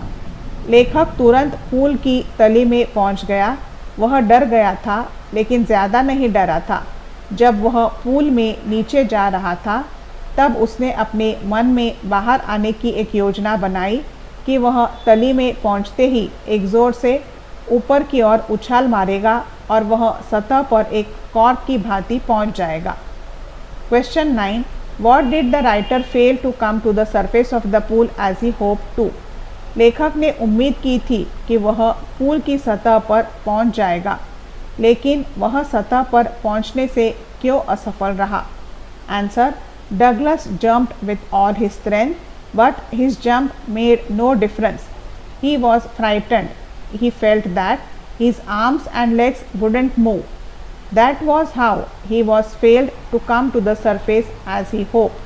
लेखक तुरंत pool की तली में पहुंच गया। वह डर गया था, लेकिन ज़्यादा नहीं डरा था। जब वह पूल में नीचे जा रहा था, तब उसने अपने मन में बाहर आने की एक योजना बनाई। कि वह तली में पहुंचते ही एक ज़ोर से ऊपर की ओर उछाल मारेगा और वह सतह पर एक कॉर्क की भांति पहुंच जाएगा। Question 9. What did the writer fail to come to the surface of the pool as he hoped to? लेखक ने उम्मीद की थी कि वह पूल की सतह पर पहुंच जाएगा, लेकिन वह सतह पर पहुंचने से क्यों असफल रहा? Answer. Douglas jumped with all his strength, but his jump made no difference. He was frightened. He felt that his arms and legs wouldn't move. That was how he was failed to come to the surface as he hoped.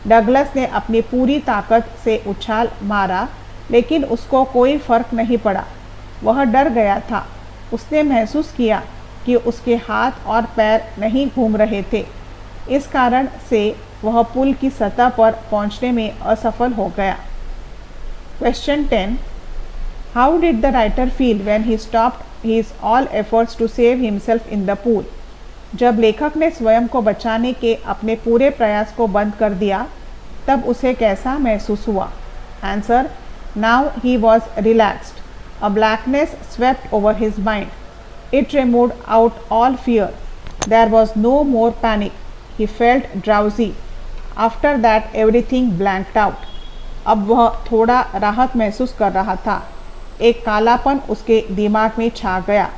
Douglas ने अपनी पूरी ताकत से उछाल मारा, लेकिन उसको कोई फर्क नहीं पड़ा। वह डर गया था। उसने महसूस किया कि उसके हाथ और पैर नहीं घूम रहे थे। इस कारण से वह पुल की सतह पर पहुंचने में असफल हो गया। Question 10. How did the writer feel when he stopped his all efforts to save himself in the pool? जब लेखक ने स्वयं को बचाने के अपने पूरे प्रयास को बंद कर दिया, तब उसे कैसा महसूस हुआ? Answer. Now he was relaxed. A blackness swept over his mind. It removed out all fear. There was no more panic. He felt drowsy. After that everything blanked out. अब वह थोड़ा राहत महसूस कर रहा था। एक कालापन उसके दिमाग में छा गया।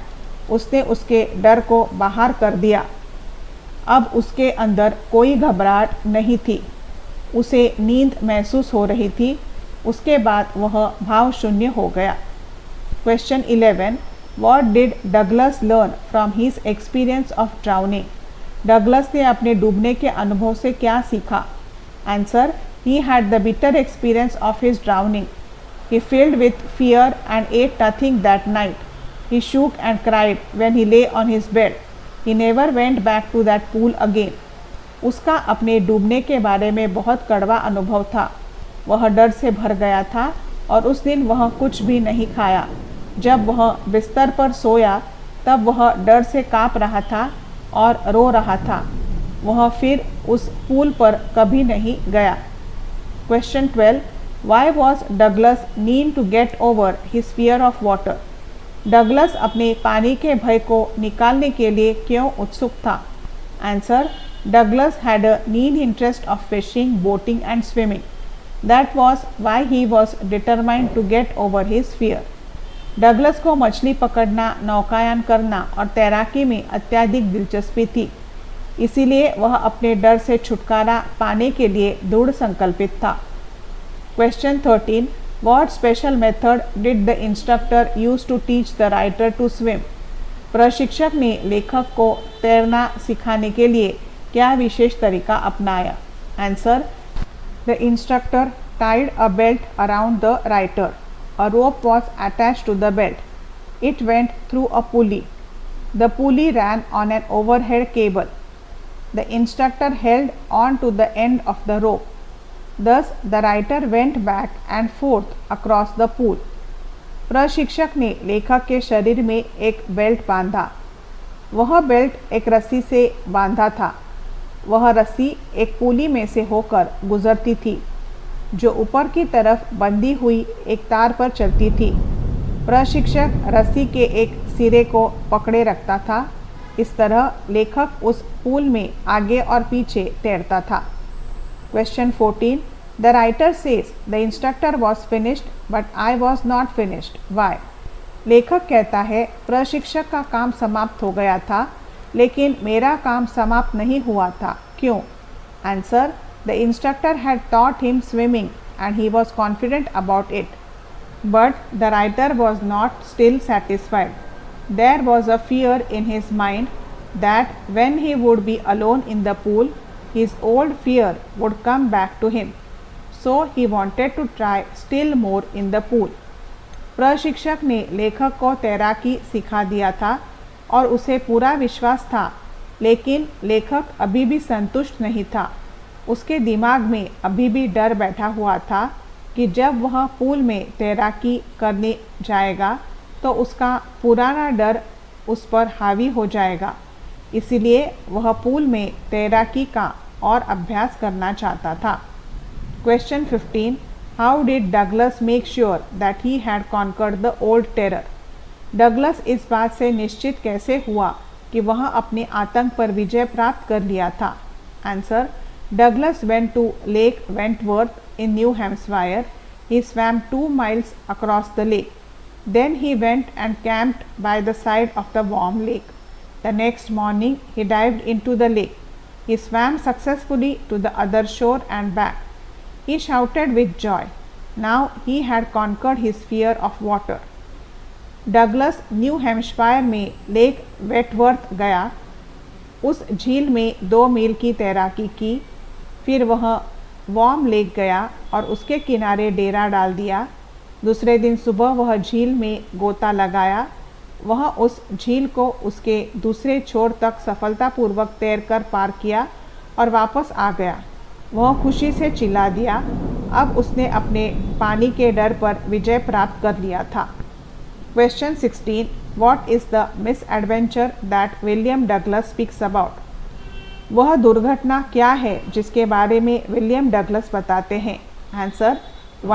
उसने उसके डर को बाहर कर दिया। अब उसके अंदर कोई घबराहट नहीं थी। उसे नींद महसूस हो रही थी। उसके बाद वह भाव शून्य हो गया। Question 11. What did Douglas learn from his experience of drowning? Douglas ने अपने डूबने के अनुभव से क्या सीखा? Answer. He had the bitter experience of his drowning. He filled with fear and ate nothing that night. He shook and cried when he lay on his bed. He never went back to that pool again. उसका अपने डूबने के बारे में बहुत कड़वा अनुभव था। वह डर से भर गया था और उस दिन वह कुछ भी नहीं खाया। जब वह बिस्तर पर सोया तब वह डर से काँप रहा था और रो रहा था। वह फिर उस पूल पर कभी नहीं गया। Question 12. Why was Douglas keen to get over his fear of water? Douglas अपने पानी के भय को निकालने के लिए क्यों उत्सुक था? Answer. Douglas had a keen interest of fishing, boating and swimming. That was why he was determined to get over his fear. Douglas को मछली पकड़ना, नौकायन करना और तैराकी में अत्यधिक दिलचस्पी थी। इसीलिए वह अपने डर से छुटकारा पाने के लिए दृढ़ संकल्पित था। Question 13. What special method did the instructor use to teach the writer to swim? प्रशिक्षक ने लेखक को तैरना सिखाने के लिए क्या विशेष तरीका अपनाया? Answer. The instructor tied a belt around the writer. A rope was attached to the belt. It went through a pulley. The pulley ran on an overhead cable. The instructor held on to the end of the rope. Thus, the writer went back and forth across the pool. प्रशिक्षक ने लेखक के शरीर में एक belt बांधा। वह belt एक रस्सी से बांधा था। वह रस्सी एक पुली में से होकर गुजरती थी, जो ऊपर की तरफ बंधी हुई एक तार पर चलती थी। प्रशिक्षक रस्सी के एक सिरे को पकड़े रखता था। इस तरह लेखक उस पूल में आगे और पीछे तैरता था। Question 14. The writer says the instructor was finished but I was not finished. Why? लेखक कहता है प्रशिक्षक का काम समाप्त हो गया था, लेकिन मेरा काम समाप्त नहीं हुआ था। क्यों? Answer. The instructor had taught him swimming and he was confident about it. But the writer was not still satisfied. There was a fear in his mind that when he would be alone in the pool, his old fear would come back to him. So he wanted to try still more in the pool. प्रशिक्षक ने लेखक को तैराकी सिखा दिया था और उसे पूरा विश्वास था, लेकिन लेखक अभी भी संतुष्ट नहीं था। उसके दिमाग में अभी भी डर बैठा हुआ था कि जब वह पूल में तैराकी करने जाएगा तो उसका पुराना डर उस पर हावी हो जाएगा। इसीलिए वह पूल में तैराकी का और अभ्यास करना चाहता था। Question 15. How did Douglas make sure that he had conquered the old terror? Douglas इस बात से निश्चित कैसे हुआ कि वह अपने आतंक पर विजय प्राप्त कर लिया था? Answer, Douglas went to Lake Wentworth in New Hampshire. He swam 2 miles across the lake. Then he went and camped by the side of the warm lake. The next morning he dived into the lake. He swam successfully to the other shore and back. He shouted with joy. Now he had conquered his fear of water. Douglas new Hampshire में lake वेटवर्थ गया, उस झील में 2 मील की तैराकी की, फिर वह वॉर्म लेक गया और उसके किनारे डेरा डाल दिया। दूसरे दिन सुबह वह झील में गोता लगाया। वह उस झील को उसके दूसरे छोर तक सफलतापूर्वक तैरकर पार किया और वापस आ गया। वह खुशी से चिल्ला दिया। अब उसने अपने पानी के डर पर विजय प्राप्त कर लिया था। Question 16. What is the misadventure that William Douglas speaks about? वह दुर्घटना क्या है जिसके बारे में विलियम डगलस बताते हैं? Answer.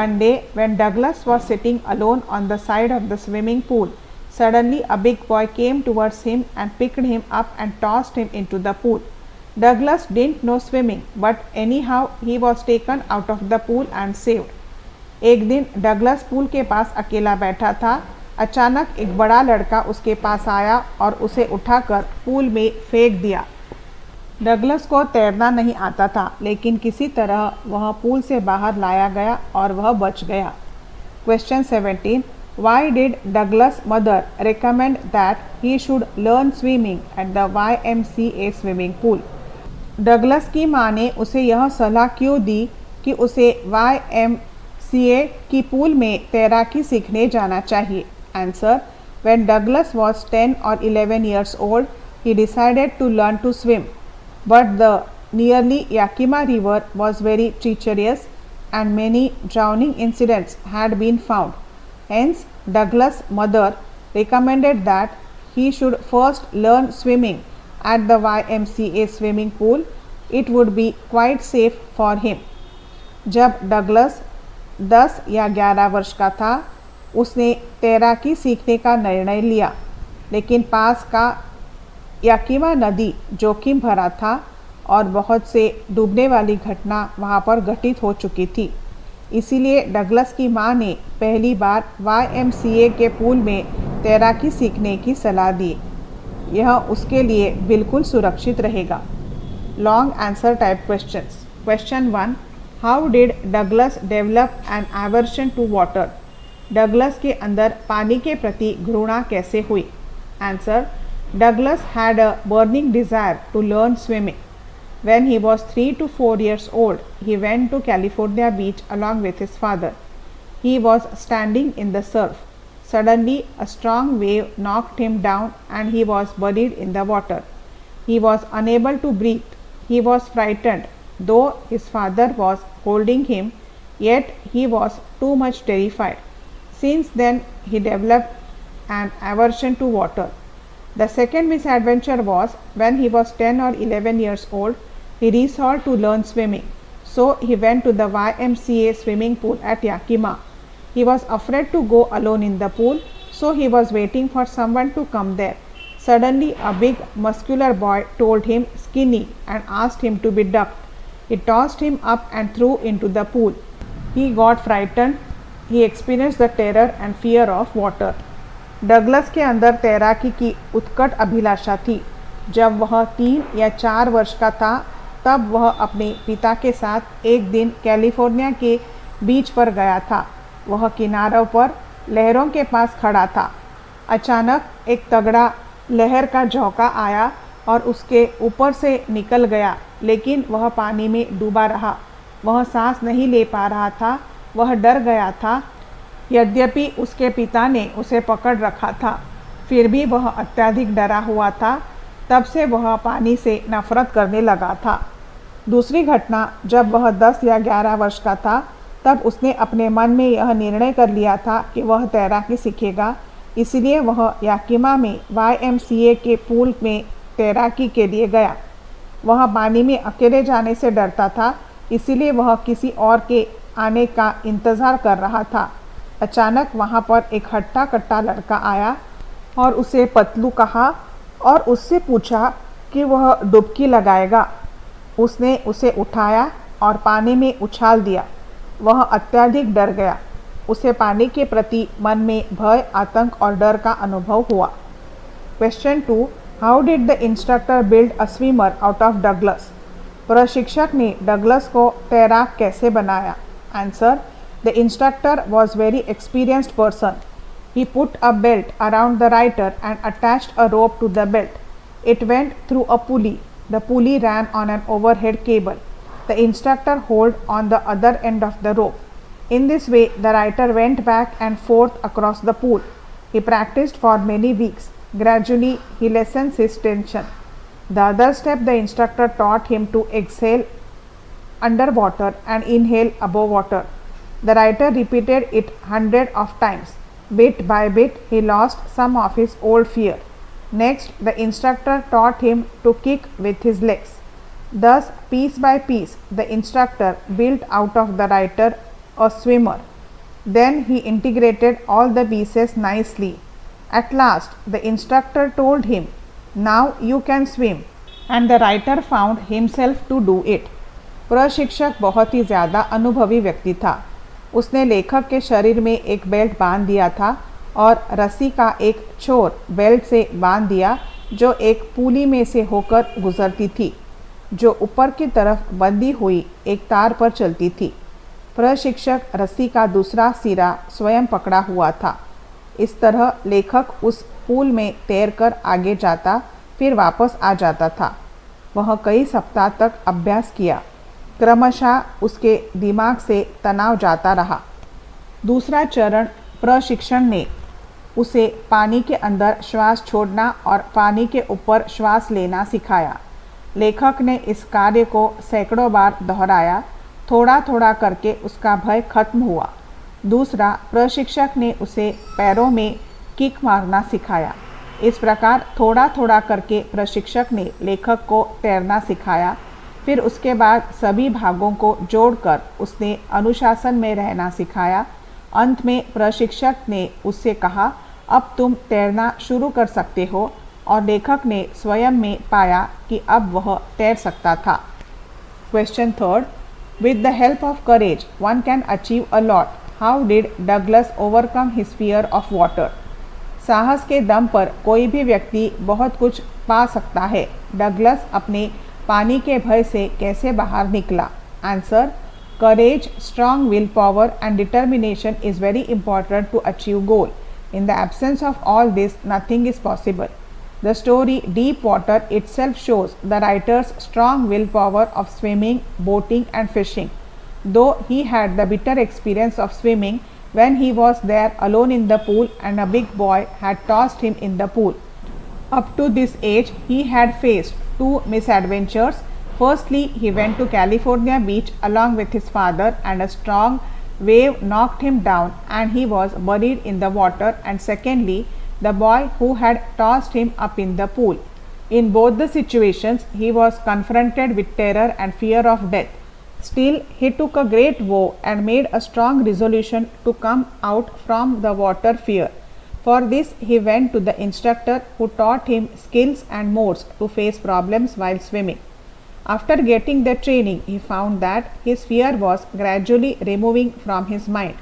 One day when Douglas was sitting alone on the side of the swimming pool, suddenly a big boy came towards him and picked him up and tossed him into the pool. Douglas didn't know swimming, but anyhow he was taken out of the pool and saved. एक दिन Douglas pool के पास अकेला बैठा था। अचानक एक बड़ा लड़का उसके पास आया और उसे उठाकर पूल में फेंक दिया। डगलस को तैरना नहीं आता था, लेकिन किसी तरह वह पूल से बाहर लाया गया और वह बच गया। Question 17. Why did Douglas' mother recommend that he should learn swimming at the YMCA swimming pool? Douglas की माँ ने उसे यह सलाह क्यों दी कि उसे YMCA की पूल में तैराकी सीखने जाना चाहिए? Answer. When Douglas was 10 or 11 years old, he decided to learn to swim. But the nearly Yakima River was very treacherous and many drowning incidents had been found. Hence, Douglas' mother recommended that he should first learn swimming at the YMCA swimming pool. It would be quite safe for him. जब Douglas 10 या 11 वर्ष का था, उसने तैराकी सीखने का निर्णय लिया, लेकिन पास का याकिमा नदी जोखिम भरा था और बहुत से डूबने वाली घटना वहाँ पर घटित हो चुकी थी। इसीलिए डगलस की माँ ने पहली बार YMCA के पूल में तैराकी सीखने की सलाह दी। यह उसके लिए बिल्कुल सुरक्षित रहेगा। Long answer type questions. Question 1. How did Douglas develop an aversion to water? Douglas के अंदर पानी के प्रति घृणा कैसे हुई? Answer. Douglas had a burning desire to learn swimming. When he was 3 to 4 years old, he went to California Beach along with his father. He was standing in the surf. Suddenly, a strong wave knocked him down and he was buried in the water. He was unable to breathe. He was frightened. Though his father was holding him, yet he was too much terrified. Since then, he developed an aversion to water. The second misadventure was when he was 10 or 11 years old, he resolved to learn swimming. So he went to the YMCA swimming pool at Yakima. He was afraid to go alone in the pool, so he was waiting for someone to come there. Suddenly, a big muscular boy told him "skinny" and asked him to be ducked. He tossed him up and threw into the pool. He got frightened. He experienced the terror and fear of water. Douglas के अंदर तैराकी की उत्कट अभिलाषा थी। जब वह 3 या 4 वर्ष का था, तब वह अपने पिता के साथ एक दिन कैलिफोर्निया के बीच पर गया था। वह किनारों पर लहरों के पास खड़ा था। अचानक एक तगड़ा लहर का झोंका आया और उसके ऊपर से निकल गया, लेकिन वह पानी में डूबा रहा। वह सांस नहीं ले पा रहा था। वह डर गया था। यद्यपि उसके पिता ने उसे पकड़ रखा था, फिर भी वह अत्यधिक डरा हुआ था। तब से वह पानी से नफरत करने लगा था। दूसरी घटना, जब वह 10 या 11 वर्ष का था, तब उसने अपने मन में यह निर्णय कर लिया था कि वह तैराकी सीखेगा। इसलिए वह याकिमा में YMCA के पूल में तैराकी के लिए गया। वह पानी में अकेले जाने से डरता था, इसलिए वह किसी और के आने का इंतज़ार कर रहा था। अचानक वहाँ पर एक हट्टा कट्टा लड़का आया और उसे पतलू कहा और उससे पूछा कि वह डुबकी लगाएगा। उसने उसे उठाया और पानी में उछाल दिया। वह अत्यधिक डर गया। उसे पानी के प्रति मन में भय, आतंक और डर का अनुभव हुआ। Question 2, how did the instructor build a swimmer out of Douglas? प्रशिक्षक ने डगलस को तैराक कैसे बनाया? Answer, the instructor was very experienced person. He put a belt around the rider and attached a rope to the belt. It went through a pulley. The pulley ran on an overhead cable. The instructor held on the other end of the rope. In this way, the rider went back and forth across the pool. He practiced for many weeks. Gradually, he lessens his tension. The other step, the instructor taught him to exhale underwater and inhale above water. The rider repeated it hundreds of times. Bit by bit, he lost some of his old fear. Next, the instructor taught him to kick with his legs. Thus, piece by piece, the instructor built out of the rider a swimmer. Then he integrated all the pieces nicely. At last, the instructor told him, "Now you can swim," and the rider found himself to do it. प्रशिक्षक बहुत ही ज़्यादा अनुभवी व्यक्ति था। उसने लेखक के शरीर में एक बेल्ट बांध दिया था और रस्सी का एक छोर बेल्ट से बांध दिया जो एक पुली में से होकर गुजरती थी, जो ऊपर की तरफ बंधी हुई एक तार पर चलती थी। प्रशिक्षक रस्सी का दूसरा सिरा स्वयं पकड़ा हुआ था। इस तरह लेखक उस पुल में तैरकर आगे जाता, फिर वापस आ जाता था। वह कई सप्ताह तक अभ्यास किया। क्रमशः उसके दिमाग से तनाव जाता रहा। दूसरा चरण, प्रशिक्षण ने उसे पानी के अंदर श्वास छोड़ना और पानी के ऊपर श्वास लेना सिखाया। लेखक ने इस कार्य को सैकड़ों बार दोहराया। थोड़ा थोड़ा करके उसका भय खत्म हुआ। दूसरा, प्रशिक्षक ने उसे पैरों में किक मारना सिखाया। इस प्रकार थोड़ा थोड़ा करके प्रशिक्षक ने लेखक को तैरना सिखाया। फिर उसके बाद सभी भागों को जोड़कर उसने अनुशासन में रहना सिखाया। अंत में प्रशिक्षक ने उससे कहा, अब तुम तैरना शुरू कर सकते हो, और लेखक ने स्वयं में पाया कि अब वह तैर सकता था। Question 3, with the help of courage one can achieve a lot. How did Douglas overcome his fear of water? साहस के दम पर कोई भी व्यक्ति बहुत कुछ पा सकता है। डगलस अपने पानी के भय से कैसे बाहर निकला? Answer, courage, strong willpower and determination is very important to achieve goal. In the absence of all this, nothing is possible. The story Deep Water itself shows the writer's strong willpower of swimming, boating and fishing. Though he had the bitter experience of swimming when he was there alone in the pool and a big boy had tossed him in the pool. Up to this age, he had faced two misadventures. Firstly, he went to California beach along with his father and a strong wave knocked him down and he was buried in the water, and secondly, the boy who had tossed him up in the pool. In both the situations, he was confronted with terror and fear of death. Still, he took a great vow and made a strong resolution to come out from the water fear. For this, he went to the instructor who taught him skills and modes to face problems while swimming. After getting the training, he found that his fear was gradually removing from his mind.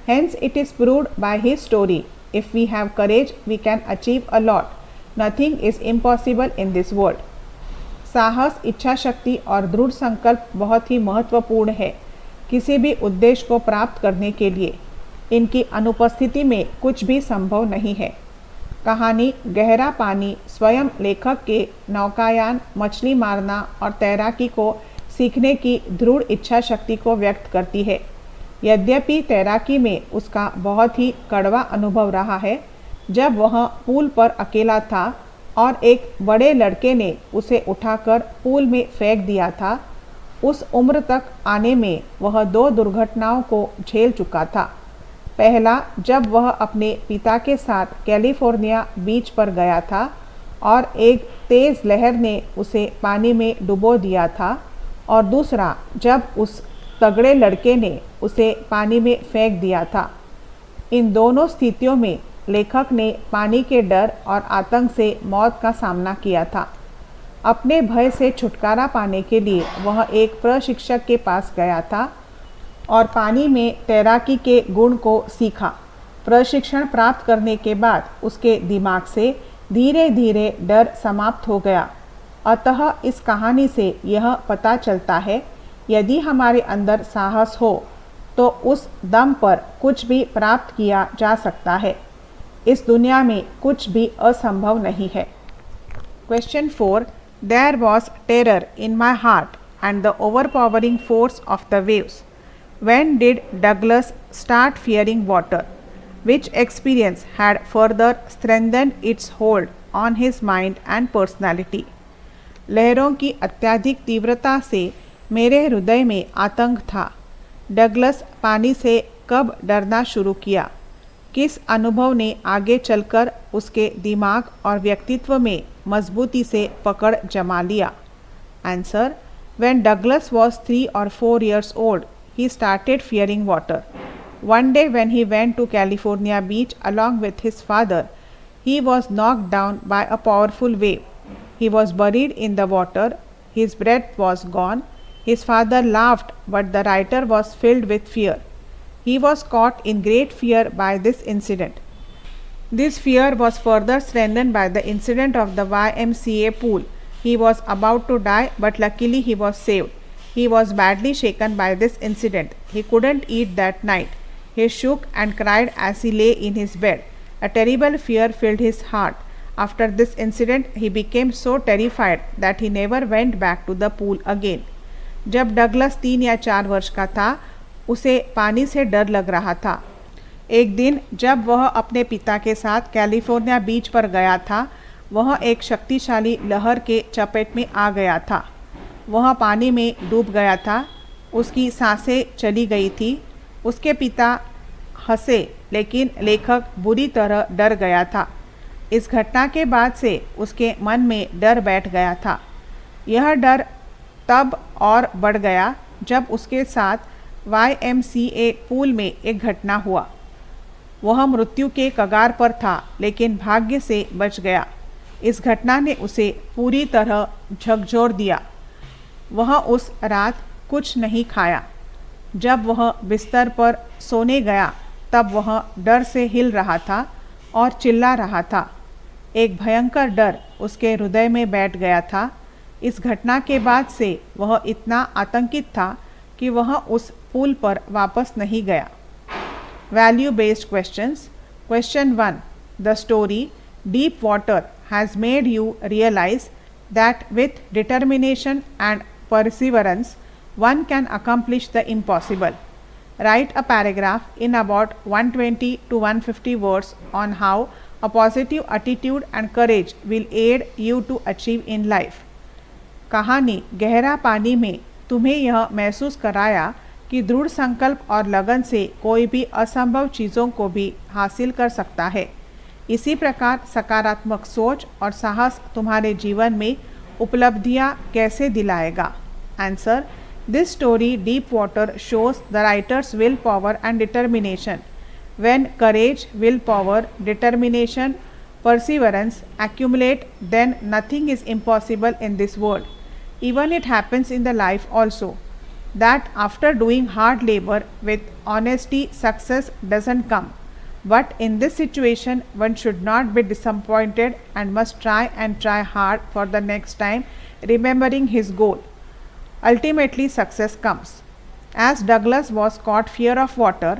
Hence, it is proved by his story, if we have courage, we can achieve a lot. Nothing is impossible in this world. साहस, इच्छा शक्ति और दृढ़ संकल्प बहुत ही महत्वपूर्ण है किसी भी उद्देश्य को प्राप्त करने के लिए। इनकी अनुपस्थिति में कुछ भी संभव नहीं है। कहानी गहरा पानी स्वयं लेखक के नौकायान, मछली मारना और तैराकी को सीखने की दृढ़ इच्छा शक्ति को व्यक्त करती है। यद्यपि तैराकी में उसका बहुत ही कड़वा अनुभव रहा है, जब वह पूल पर अकेला था और एक बड़े लड़के ने उसे उठाकर पूल में फेंक दिया था। उस उम्र तक आने में वह 2 दुर्घटनाओं को झेल चुका था। पहला, जब वह अपने पिता के साथ कैलिफोर्निया बीच पर गया था और एक तेज़ लहर ने उसे पानी में डुबो दिया था, और दूसरा, जब उस तगड़े लड़के ने उसे पानी में फेंक दिया था। इन दोनों स्थितियों में लेखक ने पानी के डर और आतंक से मौत का सामना किया था। अपने भय से छुटकारा पाने के लिए वह एक प्रशिक्षक के पास गया था और पानी में तैराकी के गुण को सीखा। प्रशिक्षण प्राप्त करने के बाद उसके दिमाग से धीरे धीरे डर समाप्त हो गया। अतः इस कहानी से यह पता चलता है, यदि हमारे अंदर साहस हो तो उस दम पर कुछ भी प्राप्त किया जा सकता है। इस दुनिया में कुछ भी असंभव नहीं है। Question 4. There was terror in my heart and the overpowering force of the waves. When did Douglas start fearing water? Which experience had further strengthened its hold on his mind and personality? लहरों की अत्यधिक तीव्रता से मेरे हृदय में आतंक था। डगलस पानी से कब डरना शुरू किया? किस अनुभव ने आगे चलकर उसके दिमाग और व्यक्तित्व में मजबूती से पकड़ जमा लिया? Answer: When Douglas was 3 or 4 years old, he started fearing water. One day when he went to California beach along with his father, he was knocked down by a powerful wave. He was buried in the water, his breath was gone. His father laughed, but the writer was filled with fear. He was caught in great fear by this incident. This fear was further strengthened by the incident of the YMCA pool. He was about to die, but luckily he was saved. He was badly shaken by this incident. He couldn't eat that night. He shook and cried as he lay in his bed. A terrible fear filled his heart. After this incident, he became so terrified that he never went back to the pool again. जब Douglas 3 या 4 वर्ष का था, उसे पानी से डर लग रहा था। एक दिन जब वह अपने पिता के साथ कैलिफोर्निया बीच पर गया था, वह एक शक्तिशाली लहर के चपेट में आ गया था। वह पानी में डूब गया था। उसकी सांसें चली गई थी। उसके पिता हंसे, लेकिन लेखक बुरी तरह डर गया था। इस घटना के बाद से उसके मन में डर बैठ गया था। यह डर तब और बढ़ गया जब उसके साथ YMCA पूल में एक घटना हुआ। वह मृत्यु के कगार पर था, लेकिन भाग्य से बच गया। इस घटना ने उसे पूरी तरह झकझोर दिया। वह उस रात कुछ नहीं खाया। जब वह बिस्तर पर सोने गया, तब वह डर से हिल रहा था और चिल्ला रहा था। एक भयंकर डर उसके हृदय में बैठ गया था। इस घटना के बाद से वह इतना आतंकित था कि वह उस पुल पर वापस नहीं गया। Value based questions. Question 1. The story deep water has made you realise that with determination and perseverance one can accomplish the impossible. Write a paragraph in about 120 to 150 words on how a positive attitude and courage will aid you to achieve in life. कहानी गहरा पानी में तुम्हें यह महसूस कराया कि दृढ़ संकल्प और लगन से कोई भी असंभव चीज़ों को भी हासिल कर सकता है। इसी प्रकार सकारात्मक सोच और साहस तुम्हारे जीवन में उपलब्धियां कैसे दिलाएगा? Answer: this story deep water shows the writers will power and determination. When courage, willpower, determination, perseverance accumulate, then nothing is impossible in this world. Even it happens in the life also, that after doing hard labor with honesty, success doesn't come. But in this situation, one should not be disappointed and must try and try hard for the next time, remembering his goal. Ultimately, success comes. As Douglas was caught fear of water,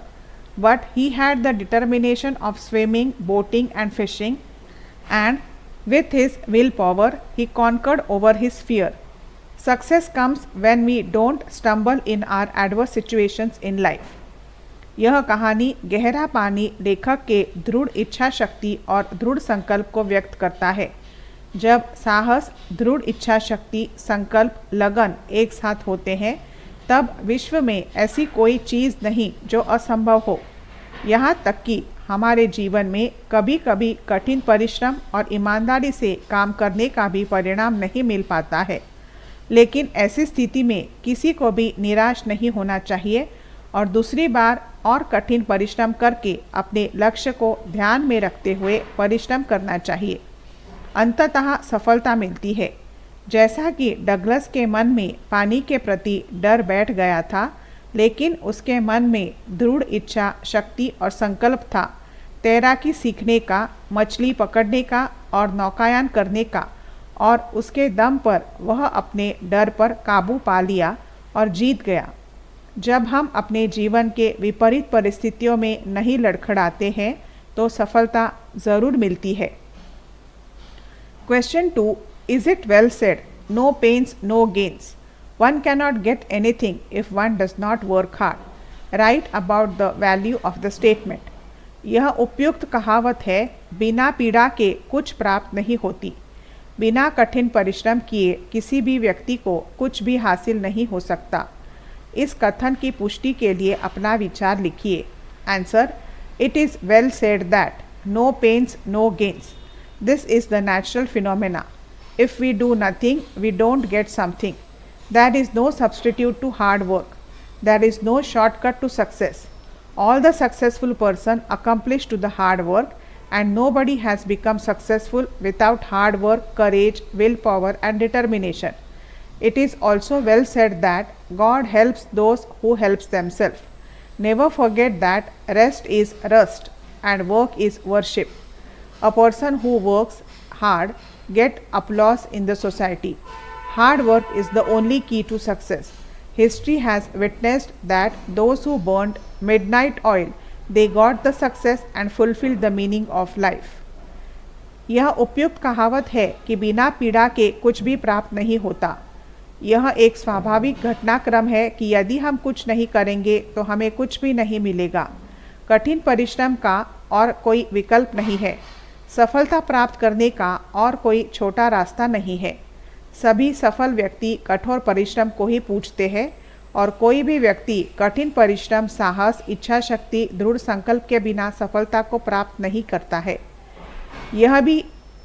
but he had the determination of swimming, boating and fishing, and with his willpower he conquered over his fear. Success comes when we don't stumble in our adverse situations in life. यह कहानी गहरा पानी लेखक के दृढ़ इच्छा शक्ति और दृढ़ संकल्प को व्यक्त करता है। जब साहस, दृढ़ इच्छा शक्ति, संकल्प, लगन एक साथ होते हैं, तब विश्व में ऐसी कोई चीज़ नहीं जो असंभव हो। यहाँ तक कि हमारे जीवन में कभी कभी कठिन परिश्रम और ईमानदारी से काम करने का भी परिणाम नहीं मिल पाता है। लेकिन ऐसी स्थिति में किसी को भी निराश नहीं होना चाहिए और दूसरी बार और कठिन परिश्रम करके अपने लक्ष्य को ध्यान में रखते हुए परिश्रम करना चाहिए। अंततः सफलता मिलती है। जैसा कि डगलस के मन में पानी के प्रति डर बैठ गया था, लेकिन उसके मन में दृढ़ इच्छा शक्ति और संकल्प था तैराकी सीखने का, मछली पकड़ने का और नौकायन करने का, और उसके दम पर वह अपने डर पर काबू पा लिया और जीत गया। जब हम अपने जीवन के विपरीत परिस्थितियों में नहीं लड़खड़ाते हैं तो सफलता ज़रूर मिलती है। Question 2. Is it well said? No pains, no gains. One cannot get anything if one does not work hard. Write about the value of the statement. यह उपयुक्त कहावत है, बिना पीड़ा के कुछ प्राप्त नहीं होती। बिना कठिन परिश्रम किए किसी भी व्यक्ति को कुछ भी हासिल नहीं हो सकता। इस कथन की पुष्टि के लिए अपना विचार लिखिए। Answer: it is well said that no pains no gains. This is the natural phenomena. If we do nothing, we don't get something. There is no substitute to hard work. There is no shortcut to success. All the successful person accomplish to the hard work, and nobody has become successful without hard work, courage, willpower and determination. It is also well said that God helps those who helps themselves. Never forget that rest is rust and work is worship. A person who works hard get applause in the society. Hard work is the only key to success. History has witnessed that those who burned midnight oil, they got the success and fulfilled the meaning of life. यह उपयुक्त कहावत है कि बिना पीड़ा के कुछ भी प्राप्त नहीं होता। यह एक स्वाभाविक घटनाक्रम है कि यदि हम कुछ नहीं करेंगे तो हमें कुछ भी नहीं मिलेगा। कठिन परिश्रम का और कोई विकल्प नहीं है। सफलता प्राप्त करने का और कोई छोटा रास्ता नहीं है। सभी सफल व्यक्ति कठोर परिश्रम को ही पूछते हैं और कोई भी व्यक्ति कठिन परिश्रम, साहस, इच्छा शक्ति, दृढ़ संकल्प के बिना सफलता को प्राप्त नहीं करता है। यह भी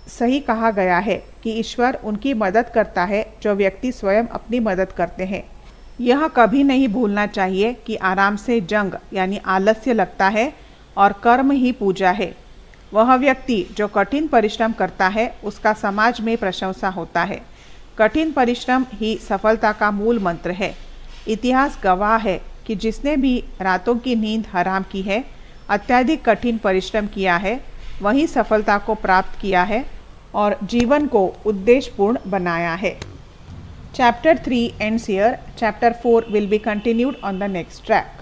सही कहा गया है कि ईश्वर उनकी मदद करता है जो व्यक्ति स्वयं अपनी मदद करते हैं। यह कभी नहीं भूलना चाहिए कि आराम से जंग यानी आलस्य लगता है और कर्म ही पूजा है। वह व्यक्ति जो कठिन परिश्रम करता है उसका समाज में प्रशंसा होता है। कठिन परिश्रम ही सफलता का मूल मंत्र है। इतिहास गवाह है कि जिसने भी रातों की नींद हराम की है, अत्यधिक कठिन परिश्रम किया है, वही सफलता को प्राप्त किया है और जीवन को उद्देश्यपूर्ण बनाया है। Chapter 3 ends here. Chapter 4 will be continued on the next track.